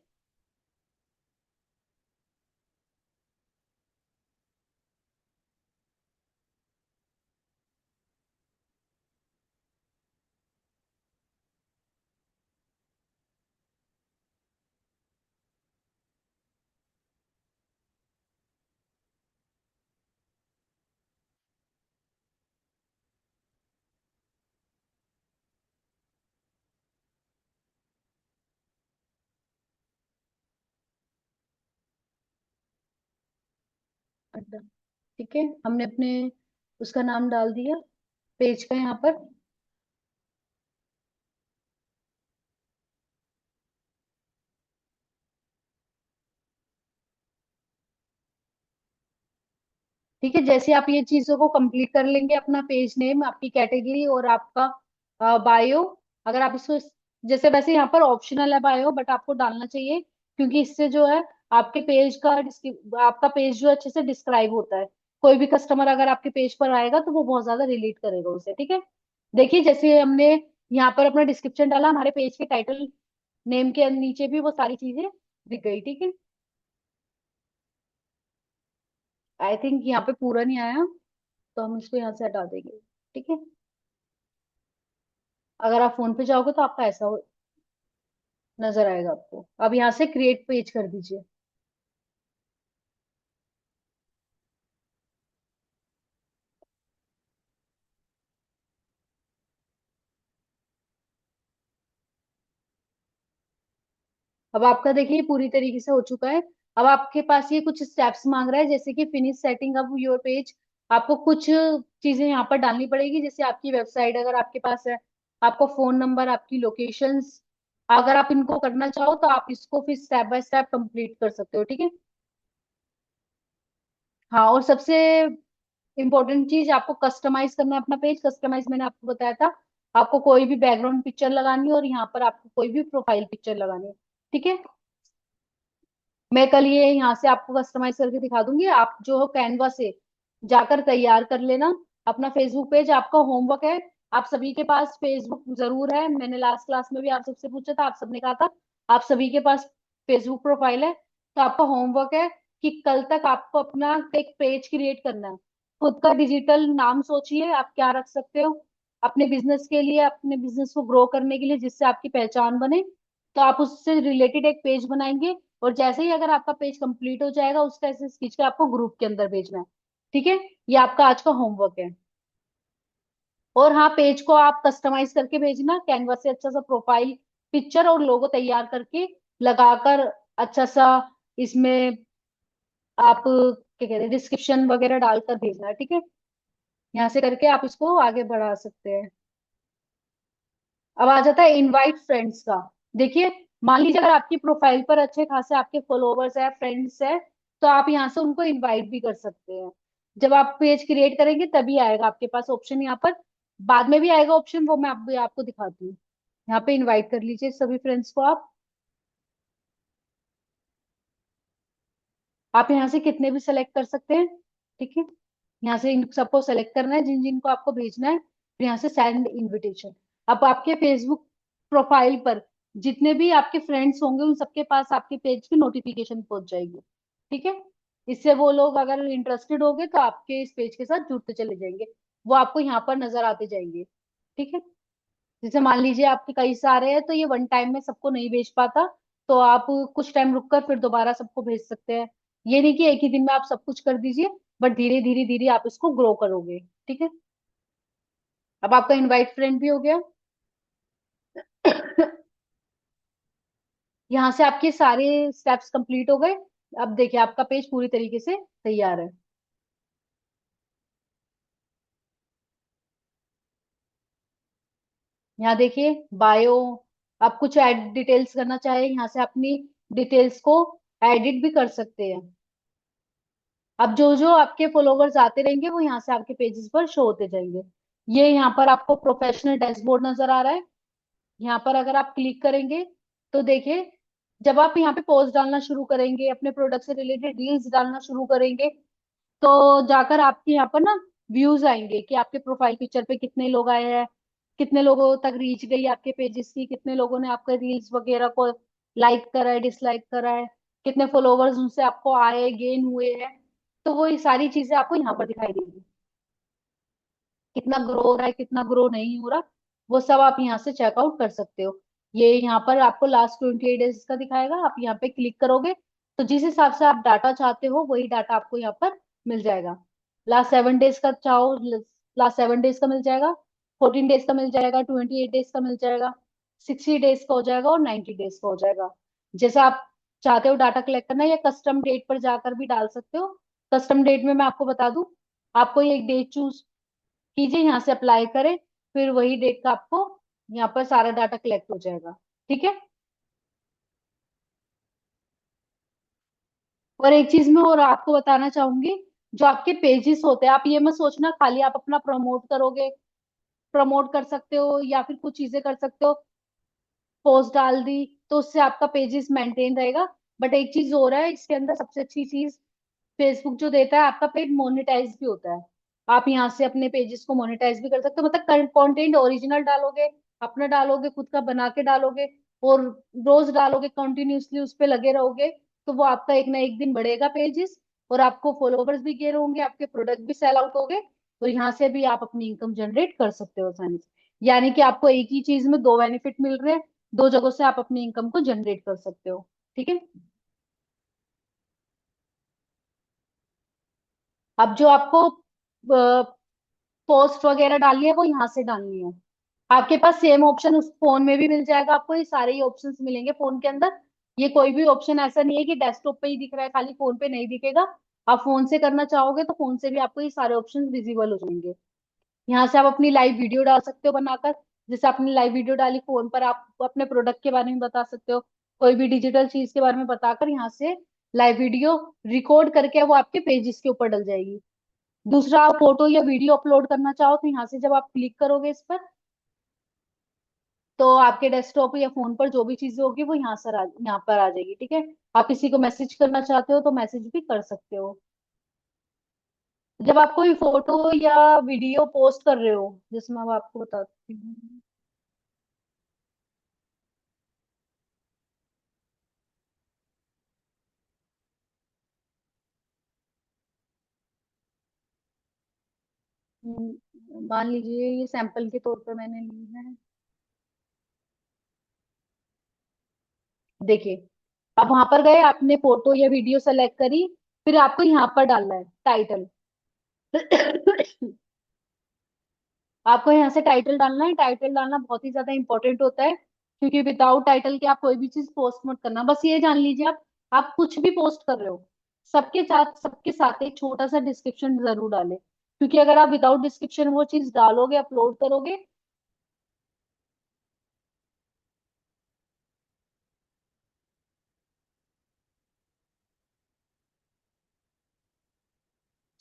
अड्डा। ठीक है, हमने अपने उसका नाम डाल दिया पेज का यहाँ पर। ठीक है, जैसे आप ये चीजों को कंप्लीट कर लेंगे, अपना पेज नेम, आपकी कैटेगरी और आपका बायो, अगर आप इसको जैसे वैसे यहाँ पर ऑप्शनल है बायो, बट आपको डालना चाहिए, क्योंकि इससे जो है आपके पेज का आपका पेज जो अच्छे से डिस्क्राइब होता है। कोई भी कस्टमर अगर आपके पेज पर आएगा तो वो बहुत ज्यादा रिलेट करेगा उसे। ठीक है, देखिए जैसे हमने यहाँ पर अपना डिस्क्रिप्शन डाला, हमारे पेज के टाइटल नेम के नीचे भी वो सारी चीजें दिख गई। ठीक है, आई थिंक यहाँ पे पूरा नहीं आया, तो हम इसको यहाँ से हटा देंगे। ठीक है, अगर आप फोन पे जाओगे तो आपका ऐसा नजर आएगा आपको। अब यहाँ से क्रिएट पेज कर दीजिए। अब आपका देखिए पूरी तरीके से हो चुका है। अब आपके पास ये कुछ स्टेप्स मांग रहा है, जैसे कि finish setting up your page. आपको कुछ चीजें यहाँ पर डालनी पड़ेगी, जैसे आपकी वेबसाइट अगर आपके पास है, आपको फोन नंबर, आपकी लोकेशंस। अगर आप इनको करना चाहो तो आप इसको फिर स्टेप बाय स्टेप कंप्लीट कर सकते हो। ठीक है, हाँ, और सबसे इम्पोर्टेंट चीज, आपको कस्टमाइज करना है अपना पेज। कस्टमाइज मैंने आपको बताया था, आपको कोई भी बैकग्राउंड पिक्चर लगानी है और यहाँ पर आपको कोई भी प्रोफाइल पिक्चर लगानी है। ठीक है, मैं कल ये यहाँ से आपको कस्टमाइज करके दिखा दूंगी। आप जो हो कैनवा से जाकर तैयार कर लेना अपना फेसबुक पेज। आपका होमवर्क है, आप सभी के पास फेसबुक जरूर है, मैंने लास्ट क्लास में भी आप सबसे पूछा था, आप सबने कहा था आप सभी के पास फेसबुक प्रोफाइल है। तो आपका होमवर्क है कि कल तक आपको अपना एक पेज क्रिएट करना है। खुद का डिजिटल नाम सोचिए आप क्या रख सकते हो अपने बिजनेस के लिए, अपने बिजनेस को ग्रो करने के लिए, जिससे आपकी पहचान बने। तो आप उससे रिलेटेड एक पेज बनाएंगे, और जैसे ही अगर आपका पेज कंप्लीट हो जाएगा, उसका ऐसे खींच के आपको ग्रुप के अंदर भेजना है। ठीक है, ये आपका आज का होमवर्क है। और हाँ, पेज को आप कस्टमाइज करके भेजना, कैनवा से अच्छा सा प्रोफाइल पिक्चर और लोगो तैयार करके लगाकर, अच्छा सा इसमें आप क्या कहते हैं डिस्क्रिप्शन वगैरह डालकर भेजना है। ठीक है, यहाँ से करके आप इसको आगे बढ़ा सकते हैं। अब आ जाता है इनवाइट फ्रेंड्स का। देखिए, मान लीजिए अगर आपकी प्रोफाइल पर अच्छे खासे आपके फॉलोवर्स है, फ्रेंड्स है, तो आप यहाँ से उनको इनवाइट भी कर सकते हैं। जब आप पेज क्रिएट करेंगे तभी आएगा आपके पास ऑप्शन यहाँ पर, बाद में भी आएगा ऑप्शन, वो मैं अभी आपको दिखाती हूँ। यहाँ पे इनवाइट कर लीजिए सभी फ्रेंड्स को आप यहाँ से कितने भी सेलेक्ट कर सकते हैं। ठीक है, यहाँ से इन सबको सेलेक्ट करना है जिन जिन को आपको भेजना है, फिर यहाँ से सेंड इनविटेशन। अब आपके फेसबुक प्रोफाइल पर जितने भी आपके फ्रेंड्स होंगे उन सबके पास आपके पेज की नोटिफिकेशन पहुंच जाएगी। ठीक है, इससे वो लोग अगर इंटरेस्टेड होंगे तो आपके इस पेज के साथ जुड़ते चले जाएंगे, वो आपको यहाँ पर नजर आते जाएंगे। ठीक है, जैसे मान लीजिए आपके कई सारे हैं तो ये वन टाइम में सबको नहीं भेज पाता, तो आप कुछ टाइम रुक कर फिर दोबारा सबको भेज सकते हैं। ये नहीं कि एक ही दिन में आप सब कुछ कर दीजिए, बट धीरे धीरे धीरे आप इसको ग्रो करोगे। ठीक है, अब आपका इनवाइट फ्रेंड भी हो गया। यहाँ से आपके सारे स्टेप्स कंप्लीट हो गए। अब देखिए आपका पेज पूरी तरीके से तैयार है। यहाँ देखिए बायो, आप कुछ ऐड डिटेल्स करना चाहे यहाँ से अपनी डिटेल्स को एडिट भी कर सकते हैं। अब जो जो आपके फॉलोवर्स आते रहेंगे वो यहाँ से आपके पेजेस पर शो होते जाएंगे। ये यहाँ पर आपको प्रोफेशनल डैशबोर्ड नजर आ रहा है। यहाँ पर अगर आप क्लिक करेंगे तो देखिए, जब आप यहाँ पे पोस्ट डालना शुरू करेंगे, अपने प्रोडक्ट से रिलेटेड रील्स डालना शुरू करेंगे, तो जाकर आपके यहाँ पर ना व्यूज आएंगे कि आपके प्रोफाइल पिक्चर पे कितने लोग आए हैं, कितने लोगों तक रीच गई आपके पेजेस की, कितने लोगों ने आपके रील्स वगैरह को लाइक करा है, डिसलाइक करा है, कितने फॉलोवर्स उनसे आपको आए, गेन हुए हैं। तो वो ये सारी चीजें आपको यहाँ पर दिखाई देंगी, कितना ग्रो हो रहा है, कितना ग्रो नहीं हो रहा, वो सब आप यहाँ से चेकआउट कर सकते हो। ये यहाँ पर आपको लास्ट 28 डेज का दिखाएगा, आप यहाँ पे क्लिक करोगे तो जिस हिसाब से आप डाटा चाहते हो वही डाटा आपको यहाँ पर मिल जाएगा। लास्ट 7 डेज का चाहो, लास्ट 7 डेज का मिल जाएगा, 14 डेज का मिल जाएगा, 28 डेज का मिल जाएगा, 60 डेज का हो जाएगा और 90 डेज का हो जाएगा। जैसा आप चाहते हो डाटा कलेक्ट करना, या कस्टम डेट पर जाकर भी डाल सकते हो, कस्टम डेट में मैं आपको बता दूं, आपको ये एक डेट चूज कीजिए, यहाँ से अप्लाई करें, फिर वही डेट का आपको यहाँ पर सारा डाटा कलेक्ट हो जाएगा। ठीक है। और एक चीज मैं और आपको बताना चाहूंगी, जो आपके पेजेस होते हैं, आप ये मत सोचना खाली आप अपना प्रमोट करोगे, प्रमोट कर सकते हो या फिर कुछ चीजें कर सकते हो, पोस्ट डाल दी तो उससे आपका पेजेस मेंटेन रहेगा। बट एक चीज हो रहा है इसके अंदर, सबसे अच्छी चीज फेसबुक जो देता है, आपका पेज मोनेटाइज भी होता है। आप यहाँ से अपने पेजेस को मोनेटाइज भी कर सकते हो, मतलब कंटेंट ओरिजिनल डालोगे, अपना डालोगे, खुद का बना के डालोगे, और रोज डालोगे, कंटिन्यूअसली उस पे लगे रहोगे, तो वो आपका एक ना एक दिन बढ़ेगा पेजेस, और आपको फॉलोवर्स भी गेन होंगे, आपके प्रोडक्ट भी सेल आउट होंगे, और यहाँ से भी आप अपनी इनकम जनरेट कर सकते हो आसानी से। यानी कि आपको एक ही चीज में दो बेनिफिट मिल रहे हैं, दो जगहों से आप अपनी इनकम को जनरेट कर सकते हो। ठीक है। अब जो आपको पोस्ट वगैरह डालनी है वो यहाँ से डालनी है। आपके पास सेम ऑप्शन उस फोन में भी मिल जाएगा, आपको ये सारे ही ऑप्शंस मिलेंगे फोन के अंदर। ये कोई भी ऑप्शन ऐसा नहीं है कि डेस्कटॉप पे ही दिख रहा है, खाली फोन पे नहीं दिखेगा। आप फोन से करना चाहोगे तो फोन से भी आपको ये सारे ऑप्शंस विजिबल हो जाएंगे। यहाँ से आप अपनी लाइव वीडियो डाल सकते हो बनाकर, जैसे आपने लाइव वीडियो डाली फोन पर, आप अपने प्रोडक्ट के बारे में बता सकते हो, कोई भी डिजिटल चीज के बारे में बताकर यहाँ से लाइव वीडियो रिकॉर्ड करके वो आपके पेजेस के ऊपर डल जाएगी। दूसरा, आप फोटो या वीडियो अपलोड करना चाहो तो यहाँ से जब आप क्लिक करोगे इस पर, तो आपके डेस्कटॉप या फोन पर जो भी चीजें होगी वो यहाँ पर आ जाएगी। ठीक है। आप किसी को मैसेज करना चाहते हो तो मैसेज भी कर सकते हो। जब आप कोई फोटो या वीडियो पोस्ट कर रहे हो, जिसमें मैं अब आपको बताती हूँ। मान लीजिए ये सैंपल के तौर पर मैंने ली है। देखिए, अब वहां पर गए, आपने फोटो या वीडियो सेलेक्ट करी, फिर आपको यहाँ पर डालना है टाइटल। आपको यहाँ से टाइटल डालना है। टाइटल डालना बहुत ही ज्यादा इंपॉर्टेंट होता है, क्योंकि विदाउट टाइटल के आप कोई भी चीज पोस्ट मत करना। बस ये जान लीजिए, आप कुछ भी पोस्ट कर रहे हो, सबके साथ एक छोटा सा डिस्क्रिप्शन जरूर डालें, क्योंकि अगर आप विदाउट डिस्क्रिप्शन वो चीज डालोगे, अपलोड करोगे।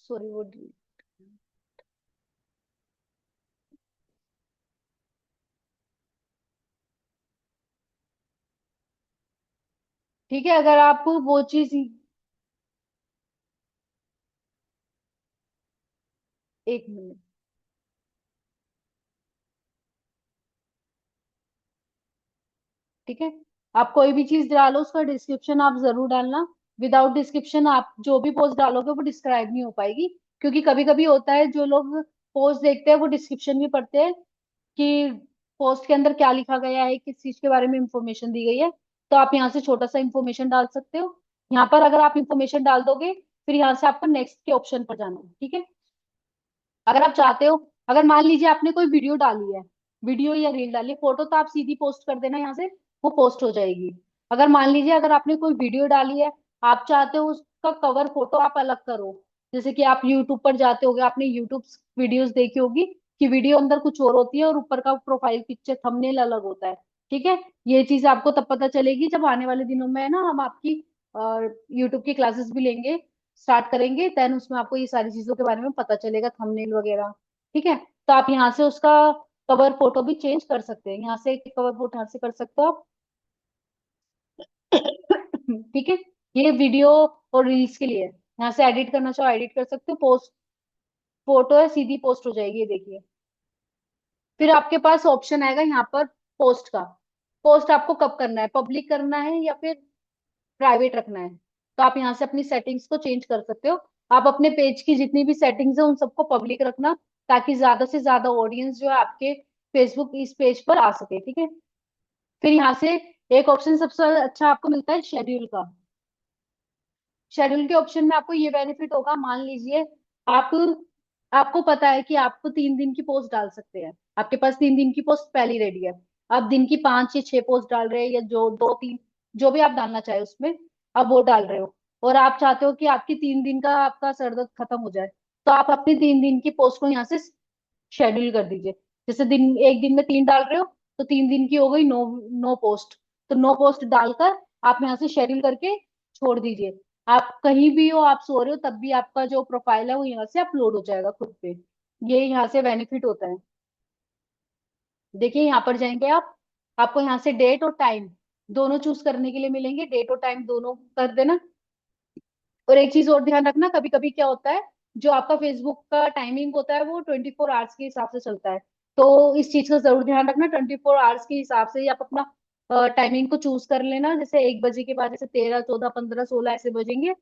सॉरी, वो ठीक है। अगर आप वो चीज, एक मिनट, ठीक है। आप कोई भी चीज डालो उसका डिस्क्रिप्शन आप जरूर डालना। विदाउट डिस्क्रिप्शन आप जो भी पोस्ट डालोगे वो डिस्क्राइब नहीं हो पाएगी, क्योंकि कभी कभी होता है जो लोग पोस्ट देखते हैं वो डिस्क्रिप्शन भी पढ़ते हैं कि पोस्ट के अंदर क्या लिखा गया है, किस चीज के बारे में इंफॉर्मेशन दी गई है। तो आप यहाँ से छोटा सा इंफॉर्मेशन डाल सकते हो। यहाँ पर अगर आप इंफॉर्मेशन डाल दोगे, फिर यहाँ से आपको नेक्स्ट के ऑप्शन पर जाना है। ठीक है। अगर आप चाहते हो, अगर मान लीजिए आपने कोई वीडियो डाली है, वीडियो या रील डाली है, फोटो तो आप सीधी पोस्ट कर देना यहाँ से, वो पोस्ट हो जाएगी। अगर मान लीजिए अगर आपने कोई वीडियो डाली है, आप चाहते हो उसका कवर फोटो आप अलग करो, जैसे कि आप यूट्यूब पर जाते होगे, आपने यूट्यूब वीडियोस देखी होगी कि वीडियो अंदर कुछ और होती है और ऊपर का प्रोफाइल पिक्चर थंबनेल अलग होता है। ठीक है। ये चीज आपको तब पता चलेगी जब आने वाले दिनों में ना हम आपकी यूट्यूब की क्लासेस भी लेंगे, स्टार्ट करेंगे, देन उसमें आपको ये सारी चीजों के बारे में पता चलेगा, थंबनेल वगैरह। ठीक है। तो आप यहाँ से उसका कवर फोटो भी चेंज कर सकते हैं, यहाँ से एक कवर फोटो यहाँ से कर सकते हो आप। ठीक है। ये वीडियो और रील्स के लिए है। यहाँ से एडिट करना चाहो एडिट कर सकते हो, पोस्ट फोटो है सीधी पोस्ट हो जाएगी, ये देखिए। फिर आपके पास ऑप्शन आएगा यहाँ पर पोस्ट का। पोस्ट आपको कब करना है, पब्लिक करना है या फिर प्राइवेट रखना है, तो आप यहाँ से अपनी सेटिंग्स को चेंज कर सकते हो। आप अपने पेज की जितनी भी सेटिंग्स है उन सबको पब्लिक रखना, ताकि ज्यादा से ज्यादा ऑडियंस जो है आपके फेसबुक इस पेज पर आ सके। ठीक है। फिर यहाँ से एक ऑप्शन सबसे अच्छा आपको मिलता है शेड्यूल का। शेड्यूल के ऑप्शन में आपको ये बेनिफिट होगा, मान लीजिए आप आपको पता है कि आपको 3 दिन की पोस्ट डाल सकते हैं, आपके पास 3 दिन की पोस्ट पहली रेडी है। आप दिन की 5 या 6 पोस्ट डाल रहे हैं, या जो 2 3 जो भी आप डालना चाहे उसमें आप वो डाल रहे हो। और आप चाहते हो कि आपकी 3 दिन का आपका सर दर्द खत्म हो जाए, तो आप अपनी 3 दिन की पोस्ट को यहाँ से शेड्यूल कर दीजिए। जैसे दिन, एक दिन में 3 डाल रहे हो, तो 3 दिन की हो गई 9 9 पोस्ट। तो 9 पोस्ट डालकर आप यहाँ से शेड्यूल करके छोड़ दीजिए। आप कहीं भी हो, आप सो रहे हो, तब भी आपका जो प्रोफाइल है वो यहाँ से अपलोड हो जाएगा खुद पे। ये यहाँ से बेनिफिट होता है। देखिए यहाँ पर जाएंगे आप, आपको यहाँ से डेट और टाइम दोनों चूज करने के लिए मिलेंगे। डेट और टाइम दोनों कर देना। और एक चीज और ध्यान रखना, कभी कभी क्या होता है, जो आपका फेसबुक का टाइमिंग होता है वो 24 आवर्स के हिसाब से चलता है। तो इस चीज का जरूर ध्यान रखना, 24 आवर्स के हिसाब से ही आप अपना टाइमिंग को चूज कर लेना। जैसे 1 बजे के बाद, जैसे 13 14 15 16 ऐसे बजेंगे,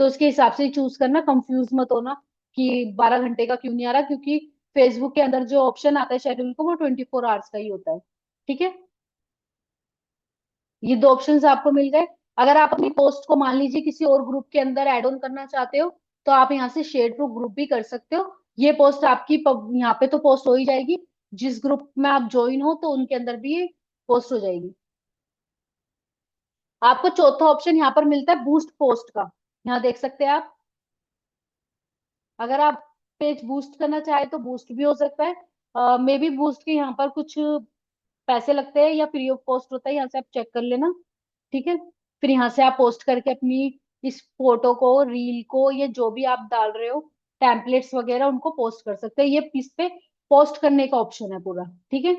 तो उसके हिसाब से ही चूज करना। कंफ्यूज मत होना कि 12 घंटे का क्यों नहीं आ रहा, क्योंकि फेसबुक के अंदर जो ऑप्शन आता है शेड्यूल को, वो 24 आवर्स का ही होता है। ठीक है, ये दो ऑप्शंस आपको मिल गए। अगर आप अपनी पोस्ट को मान लीजिए किसी और ग्रुप के अंदर ऐड ऑन करना चाहते हो, तो आप यहाँ से शेयर टू ग्रुप भी कर सकते हो। ये पोस्ट आपकी यहाँ पे तो पोस्ट हो ही जाएगी, जिस ग्रुप में आप ज्वाइन हो तो उनके अंदर भी ये पोस्ट हो जाएगी। आपको चौथा ऑप्शन यहाँ पर मिलता है बूस्ट पोस्ट का। यहाँ देख सकते हैं आप, अगर आप पेज बूस्ट करना चाहे तो बूस्ट भी हो सकता है। मे बी बूस्ट के यहाँ पर कुछ पैसे लगते हैं या फ्री ऑफ कॉस्ट होता है, यहाँ से आप चेक कर लेना। ठीक है, फिर यहाँ से आप पोस्ट करके अपनी इस फोटो को, रील को, ये जो भी आप डाल रहे हो, टेम्पलेट्स वगैरह, उनको पोस्ट कर सकते हैं। ये इस पे पोस्ट करने का ऑप्शन है पूरा। ठीक है,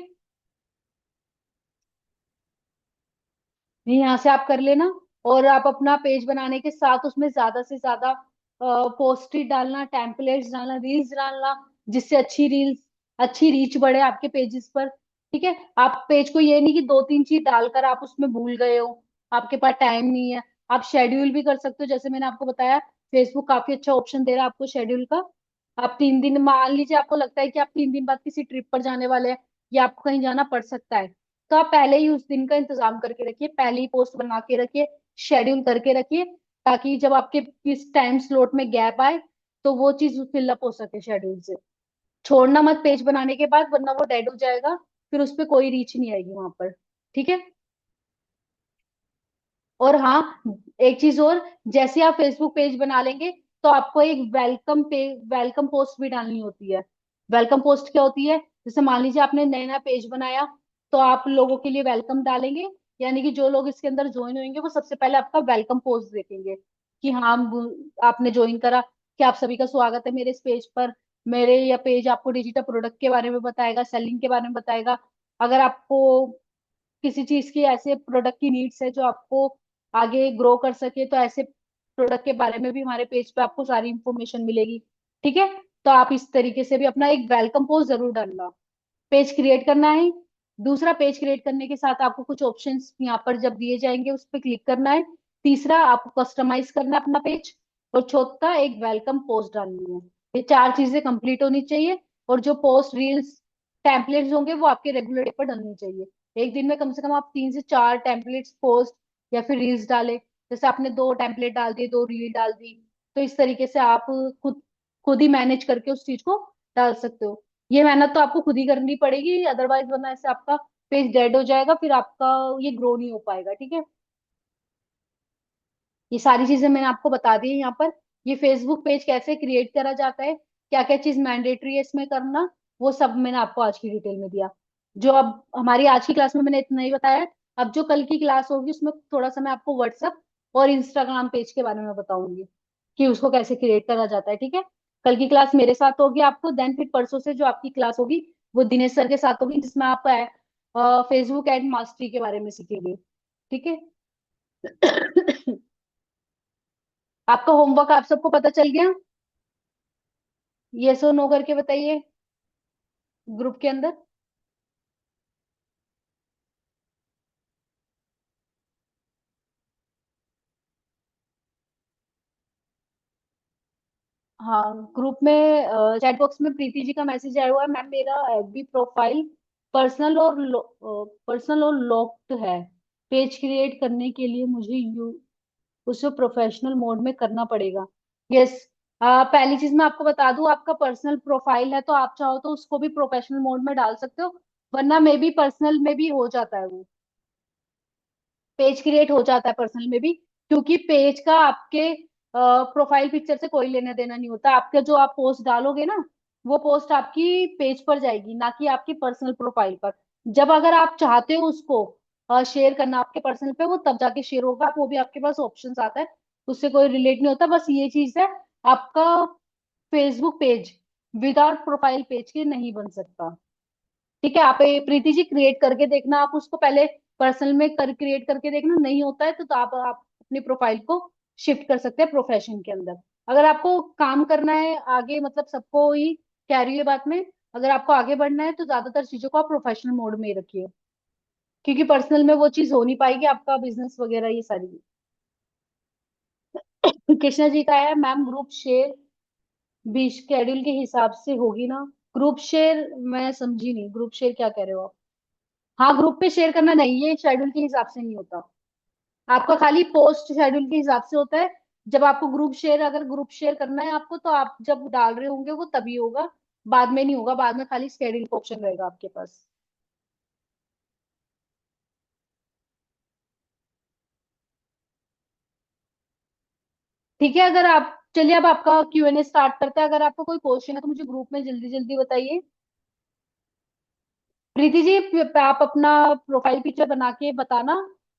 ये यहाँ से आप कर लेना। और आप अपना पेज बनाने के साथ उसमें ज्यादा से ज्यादा पोस्ट ही डालना, टेम्पलेट्स डालना, रील्स डालना, जिससे अच्छी रील्स, अच्छी रीच बढ़े आपके पेजेस पर। ठीक है, आप पेज को ये नहीं कि 2 3 चीज डालकर आप उसमें भूल गए हो, आपके पास टाइम नहीं है। आप शेड्यूल भी कर सकते हो, जैसे मैंने आपको बताया, फेसबुक काफी अच्छा ऑप्शन दे रहा है आपको शेड्यूल का। आप 3 दिन, मान लीजिए आपको लगता है कि आप 3 दिन बाद किसी ट्रिप पर जाने वाले हैं, या आपको कहीं जाना पड़ सकता है, तो आप पहले ही उस दिन का इंतजाम करके रखिए, पहले ही पोस्ट बना के रखिए, शेड्यूल करके रखिए, ताकि जब आपके किस टाइम स्लॉट में गैप आए, तो वो चीज फिलअप हो सके शेड्यूल से। छोड़ना मत पेज बनाने के बाद, वरना वो डेड हो जाएगा, फिर उस पर कोई रीच नहीं आएगी वहां पर। ठीक है, और हाँ, एक चीज और, जैसे आप फेसबुक पेज बना लेंगे, तो आपको एक वेलकम पोस्ट भी डालनी होती है। वेलकम पोस्ट क्या होती है, जैसे मान लीजिए आपने नया नया पेज बनाया, तो आप लोगों के लिए वेलकम डालेंगे। यानी कि जो लोग इसके अंदर ज्वाइन होंगे, वो सबसे पहले आपका वेलकम पोस्ट देखेंगे कि हाँ, आपने ज्वाइन करा, कि आप सभी का स्वागत है मेरे इस पेज पर। मेरे यह पेज आपको डिजिटल प्रोडक्ट के बारे में बताएगा, सेलिंग के बारे में बताएगा। अगर आपको किसी चीज की, ऐसे प्रोडक्ट की नीड्स है जो आपको आगे ग्रो कर सके, तो ऐसे प्रोडक्ट के बारे में भी हमारे पेज पे आपको सारी इंफॉर्मेशन मिलेगी। ठीक है, तो आप इस तरीके से भी अपना एक वेलकम पोस्ट जरूर डालना। पेज क्रिएट करना है। दूसरा, पेज क्रिएट करने के साथ आपको कुछ ऑप्शंस यहाँ पर जब दिए जाएंगे, उस पर क्लिक करना है। तीसरा, आपको कस्टमाइज करना है अपना पेज। और चौथा, एक वेलकम पोस्ट डालनी है। ये 4 चीजें कंप्लीट होनी चाहिए। और जो पोस्ट, रील्स, टेम्पलेट्स होंगे, वो आपके रेगुलर डे पर डलनी चाहिए। एक दिन में कम से कम आप 3 से 4 टेम्पलेट्स, पोस्ट या फिर रील्स डालें। जैसे आपने 2 टेम्पलेट डाल दिए, 2 रील डाल दी, तो इस तरीके से आप खुद खुद ही मैनेज करके उस चीज को डाल सकते हो। ये मेहनत तो आपको खुद ही करनी पड़ेगी, अदरवाइज वरना ऐसे आपका पेज डेड हो जाएगा, फिर आपका ये ग्रो नहीं हो पाएगा। ठीक है, ये सारी चीजें मैंने आपको बता दी है यहाँ पर। ये फेसबुक पेज कैसे क्रिएट करा जाता है, क्या क्या चीज मैंडेटरी है इसमें करना, वो सब मैंने आपको आज की डिटेल में दिया। जो अब हमारी आज की क्लास में मैंने इतना ही बताया। अब जो कल की क्लास होगी, उसमें थोड़ा सा मैं आपको व्हाट्सएप और इंस्टाग्राम पेज के बारे में बताऊंगी, कि उसको कैसे क्रिएट करा जाता है। ठीक है, कल की क्लास मेरे साथ होगी आपको, देन फिर परसों से जो आपकी क्लास होगी, वो दिनेश सर के साथ होगी, जिसमें आप फेसबुक एड मास्टरी के बारे में सीखेंगे। ठीक है, आपका होमवर्क आप सबको पता चल गया? यस और नो करके बताइए ग्रुप के अंदर। हाँ, ग्रुप में चैट बॉक्स में प्रीति जी का मैसेज आया हुआ है, मैम मेरा एफबी प्रोफाइल पर्सनल और लॉक्ड है। पेज क्रिएट करने के लिए मुझे उसे प्रोफेशनल मोड में करना पड़ेगा। यस, पहली चीज मैं आपको बता दूं, आपका पर्सनल प्रोफाइल है, तो आप चाहो तो उसको भी प्रोफेशनल मोड में डाल सकते हो, वरना मे बी पर्सनल में भी हो जाता है वो। पेज क्रिएट हो जाता है पर्सनल में भी। क्योंकि पेज का आपके प्रोफाइल पिक्चर से कोई लेना देना नहीं होता। आपके जो आप पोस्ट डालोगे ना, वो पोस्ट आपकी पेज पर जाएगी, ना कि आपकी पर्सनल प्रोफाइल पर। जब अगर आप चाहते हो उसको शेयर करना आपके पर्सनल पे, वो तब जाके शेयर होगा, वो भी आपके पास ऑप्शन आता है, उससे कोई रिलेट नहीं होता। बस ये चीज है, आपका Facebook page without profile page के नहीं बन सकता। ठीक है, आप ये प्रीति जी क्रिएट करके देखना, आप उसको पहले पर्सनल में कर क्रिएट करके देखना, नहीं होता है तो आप अपनी प्रोफाइल को शिफ्ट कर सकते हैं प्रोफेशन के अंदर। अगर आपको काम करना है आगे, मतलब सबको ही कह रही है बात में, अगर आपको आगे बढ़ना है तो ज्यादातर चीजों को आप प्रोफेशनल मोड में ही रखिए, क्योंकि पर्सनल में वो चीज हो नहीं पाएगी, आपका बिजनेस वगैरह ये सारी। कृष्णा जी का है मैम, ग्रुप शेयर भी शेड्यूल के हिसाब से होगी ना? ग्रुप शेयर मैं समझी नहीं, ग्रुप शेयर क्या कह रहे हो आप? हाँ, ग्रुप पे शेयर करना नहीं, ये शेड्यूल के हिसाब से नहीं होता। आपका खाली पोस्ट शेड्यूल के हिसाब से होता है। जब आपको ग्रुप शेयर, अगर ग्रुप शेयर करना है आपको, तो आप जब डाल रहे होंगे वो तभी होगा, बाद में नहीं होगा। बाद में खाली शेड्यूल का ऑप्शन रहेगा आपके पास। ठीक है, अगर आप, चलिए अब आपका Q&A स्टार्ट करते हैं। अगर आपको कोई क्वेश्चन है तो मुझे ग्रुप में जल्दी जल्दी बताइए। प्रीति जी, आप अपना प्रोफाइल पिक्चर बना के बताना,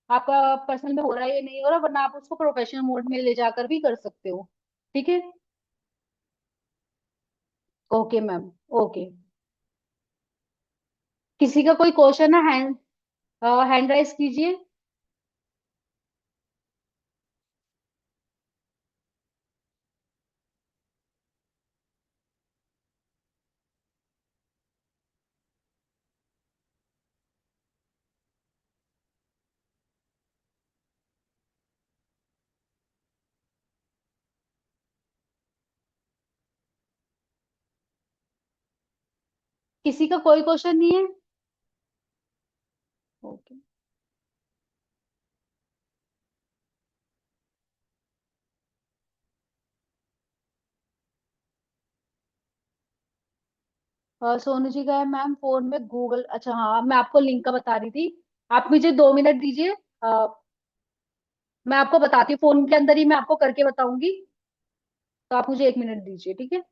आपका पर्सनल में हो रहा है या नहीं हो रहा, वरना आप उसको प्रोफेशनल मोड में ले जाकर भी कर सकते हो। ठीक है। Okay ma'am. ओके। किसी का कोई क्वेश्चन है? हैंड हैंड राइज कीजिए। किसी का कोई क्वेश्चन नहीं है? ओके। सोनू जी का है मैम, फोन में गूगल, अच्छा हाँ, मैं आपको लिंक का बता रही थी। आप मुझे 2 मिनट दीजिए। मैं आपको बताती हूँ, फोन के अंदर ही मैं आपको करके बताऊंगी। तो आप मुझे 1 मिनट दीजिए, ठीक है?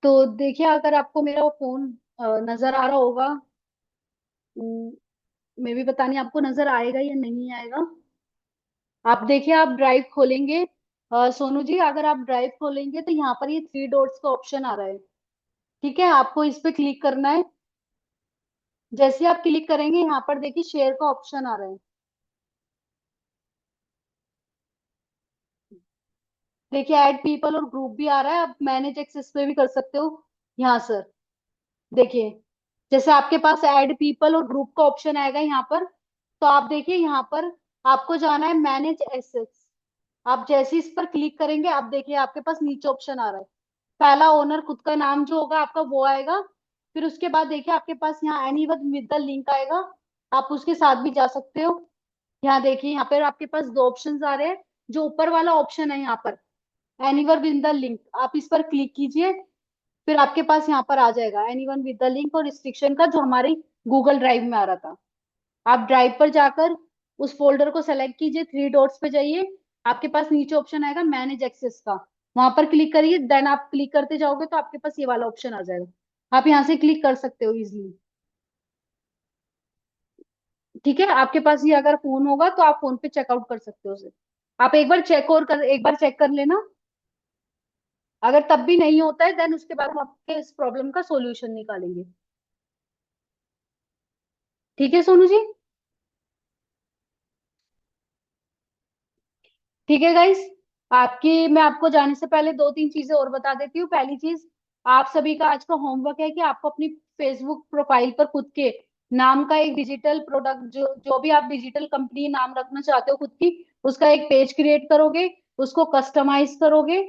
तो देखिए, अगर आपको मेरा फोन नजर आ रहा होगा, मैं भी पता नहीं आपको नजर आएगा या नहीं आएगा। आप देखिए, आप ड्राइव खोलेंगे, सोनू जी, अगर आप ड्राइव खोलेंगे तो यहाँ पर ये थ्री डॉट्स का ऑप्शन आ रहा है। ठीक है, आपको इस पे क्लिक करना है। जैसे आप क्लिक करेंगे, यहाँ पर देखिए शेयर का ऑप्शन आ रहा है। देखिए, ऐड पीपल और ग्रुप भी आ रहा है, आप मैनेज एक्सेस पे भी कर सकते हो यहाँ सर। देखिए, जैसे आपके पास ऐड पीपल और ग्रुप का ऑप्शन आएगा यहाँ पर, तो आप देखिए यहाँ पर आपको जाना है मैनेज एसेट्स। आप जैसे ही इस पर क्लिक करेंगे, आप देखिए आपके पास नीचे ऑप्शन आ रहा है। पहला ओनर खुद का नाम जो होगा आपका वो आएगा। फिर उसके बाद देखिए आपके पास यहाँ एनीवन विद द लिंक आएगा। आप उसके साथ भी जा सकते हो। यहाँ देखिए, यहाँ पर आपके पास दो ऑप्शंस आ रहे हैं। जो ऊपर वाला ऑप्शन है यहाँ पर, एनीवन विद द लिंक, आप इस पर क्लिक कीजिए। फिर आपके पास यहाँ पर आ जाएगा एनीवन विद द लिंक और रिस्ट्रिक्शन का, जो हमारी गूगल ड्राइव में आ रहा था। आप ड्राइव पर जाकर उस फोल्डर को सेलेक्ट कीजिए, थ्री डॉट्स पे जाइए। आपके पास नीचे ऑप्शन आएगा मैनेज एक्सेस का, वहां पर क्लिक करिए। देन आप क्लिक करते जाओगे तो आपके पास ये वाला ऑप्शन आ जाएगा, आप यहाँ से क्लिक कर सकते हो इजिली। ठीक है, आपके पास ये अगर फोन होगा तो आप फोन पे चेकआउट कर सकते हो उसे। आप एक बार चेक कर लेना। अगर तब भी नहीं होता है, देन उसके बाद हम आपके इस प्रॉब्लम का सोल्यूशन निकालेंगे। ठीक है सोनू जी। ठीक है गाइस, आपकी मैं आपको जाने से पहले दो तीन चीजें और बता देती हूँ। पहली चीज, आप सभी का आज का होमवर्क है कि आपको अपनी फेसबुक प्रोफाइल पर खुद के नाम का एक डिजिटल प्रोडक्ट, जो जो भी आप डिजिटल कंपनी नाम रखना चाहते हो खुद की, उसका एक पेज क्रिएट करोगे। उसको कस्टमाइज करोगे।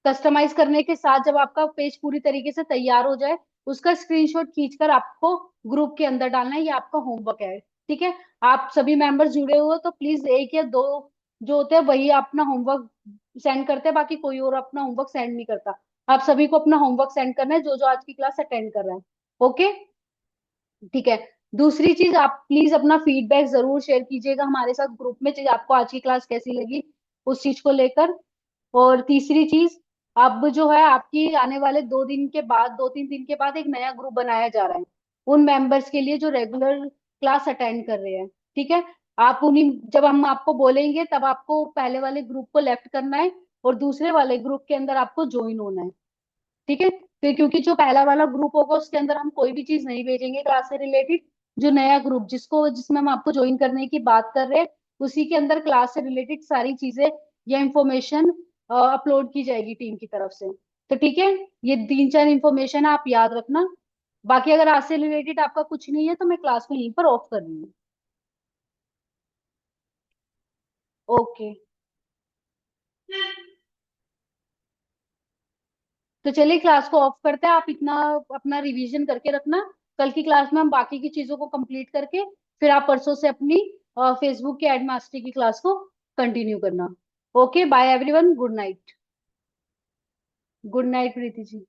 कस्टमाइज करने के साथ जब आपका पेज पूरी तरीके से तैयार हो जाए, उसका स्क्रीनशॉट खींचकर आपको ग्रुप के अंदर डालना है। ये आपका होमवर्क है। ठीक है, आप सभी मेंबर्स जुड़े हुए हो तो प्लीज एक या दो जो होते हैं वही अपना होमवर्क सेंड करते हैं, बाकी कोई और अपना होमवर्क सेंड नहीं करता। आप सभी को अपना होमवर्क सेंड करना है, जो जो आज की क्लास अटेंड कर रहे हैं। ओके, ठीक है। दूसरी चीज, आप प्लीज अपना फीडबैक जरूर शेयर कीजिएगा हमारे साथ ग्रुप में, चीज आपको आज की क्लास कैसी लगी उस चीज को लेकर। और तीसरी चीज, अब जो है आपकी आने वाले 2 दिन के बाद, 2-3 दिन के बाद एक नया ग्रुप बनाया जा रहा है उन मेंबर्स के लिए जो रेगुलर क्लास अटेंड कर रहे हैं। ठीक है, आप उन्हीं, जब हम आपको बोलेंगे तब आपको पहले वाले ग्रुप को लेफ्ट करना है और दूसरे वाले ग्रुप के अंदर आपको ज्वाइन होना है। ठीक है, फिर क्योंकि जो पहला वाला ग्रुप होगा उसके अंदर हम कोई भी चीज नहीं भेजेंगे क्लास से रिलेटेड। जो नया ग्रुप जिसमें हम आपको ज्वाइन करने की बात कर रहे हैं, उसी के अंदर क्लास से रिलेटेड सारी चीजें या इंफॉर्मेशन अपलोड की जाएगी टीम की तरफ से। तो ठीक है, ये 3-4 इंफॉर्मेशन आप याद रखना। बाकी अगर आज से रिलेटेड आपका कुछ नहीं है तो मैं क्लास को यहीं पर ऑफ कर रही हूँ। ओके, तो चलिए क्लास को ऑफ करते हैं। आप इतना अपना रिवीजन करके रखना। कल की क्लास में हम बाकी की चीजों को कंप्लीट करके फिर आप परसों से अपनी फेसबुक की एड मास्टरी की क्लास को कंटिन्यू करना। Okay, bye everyone, good night. Good night Preeti जी।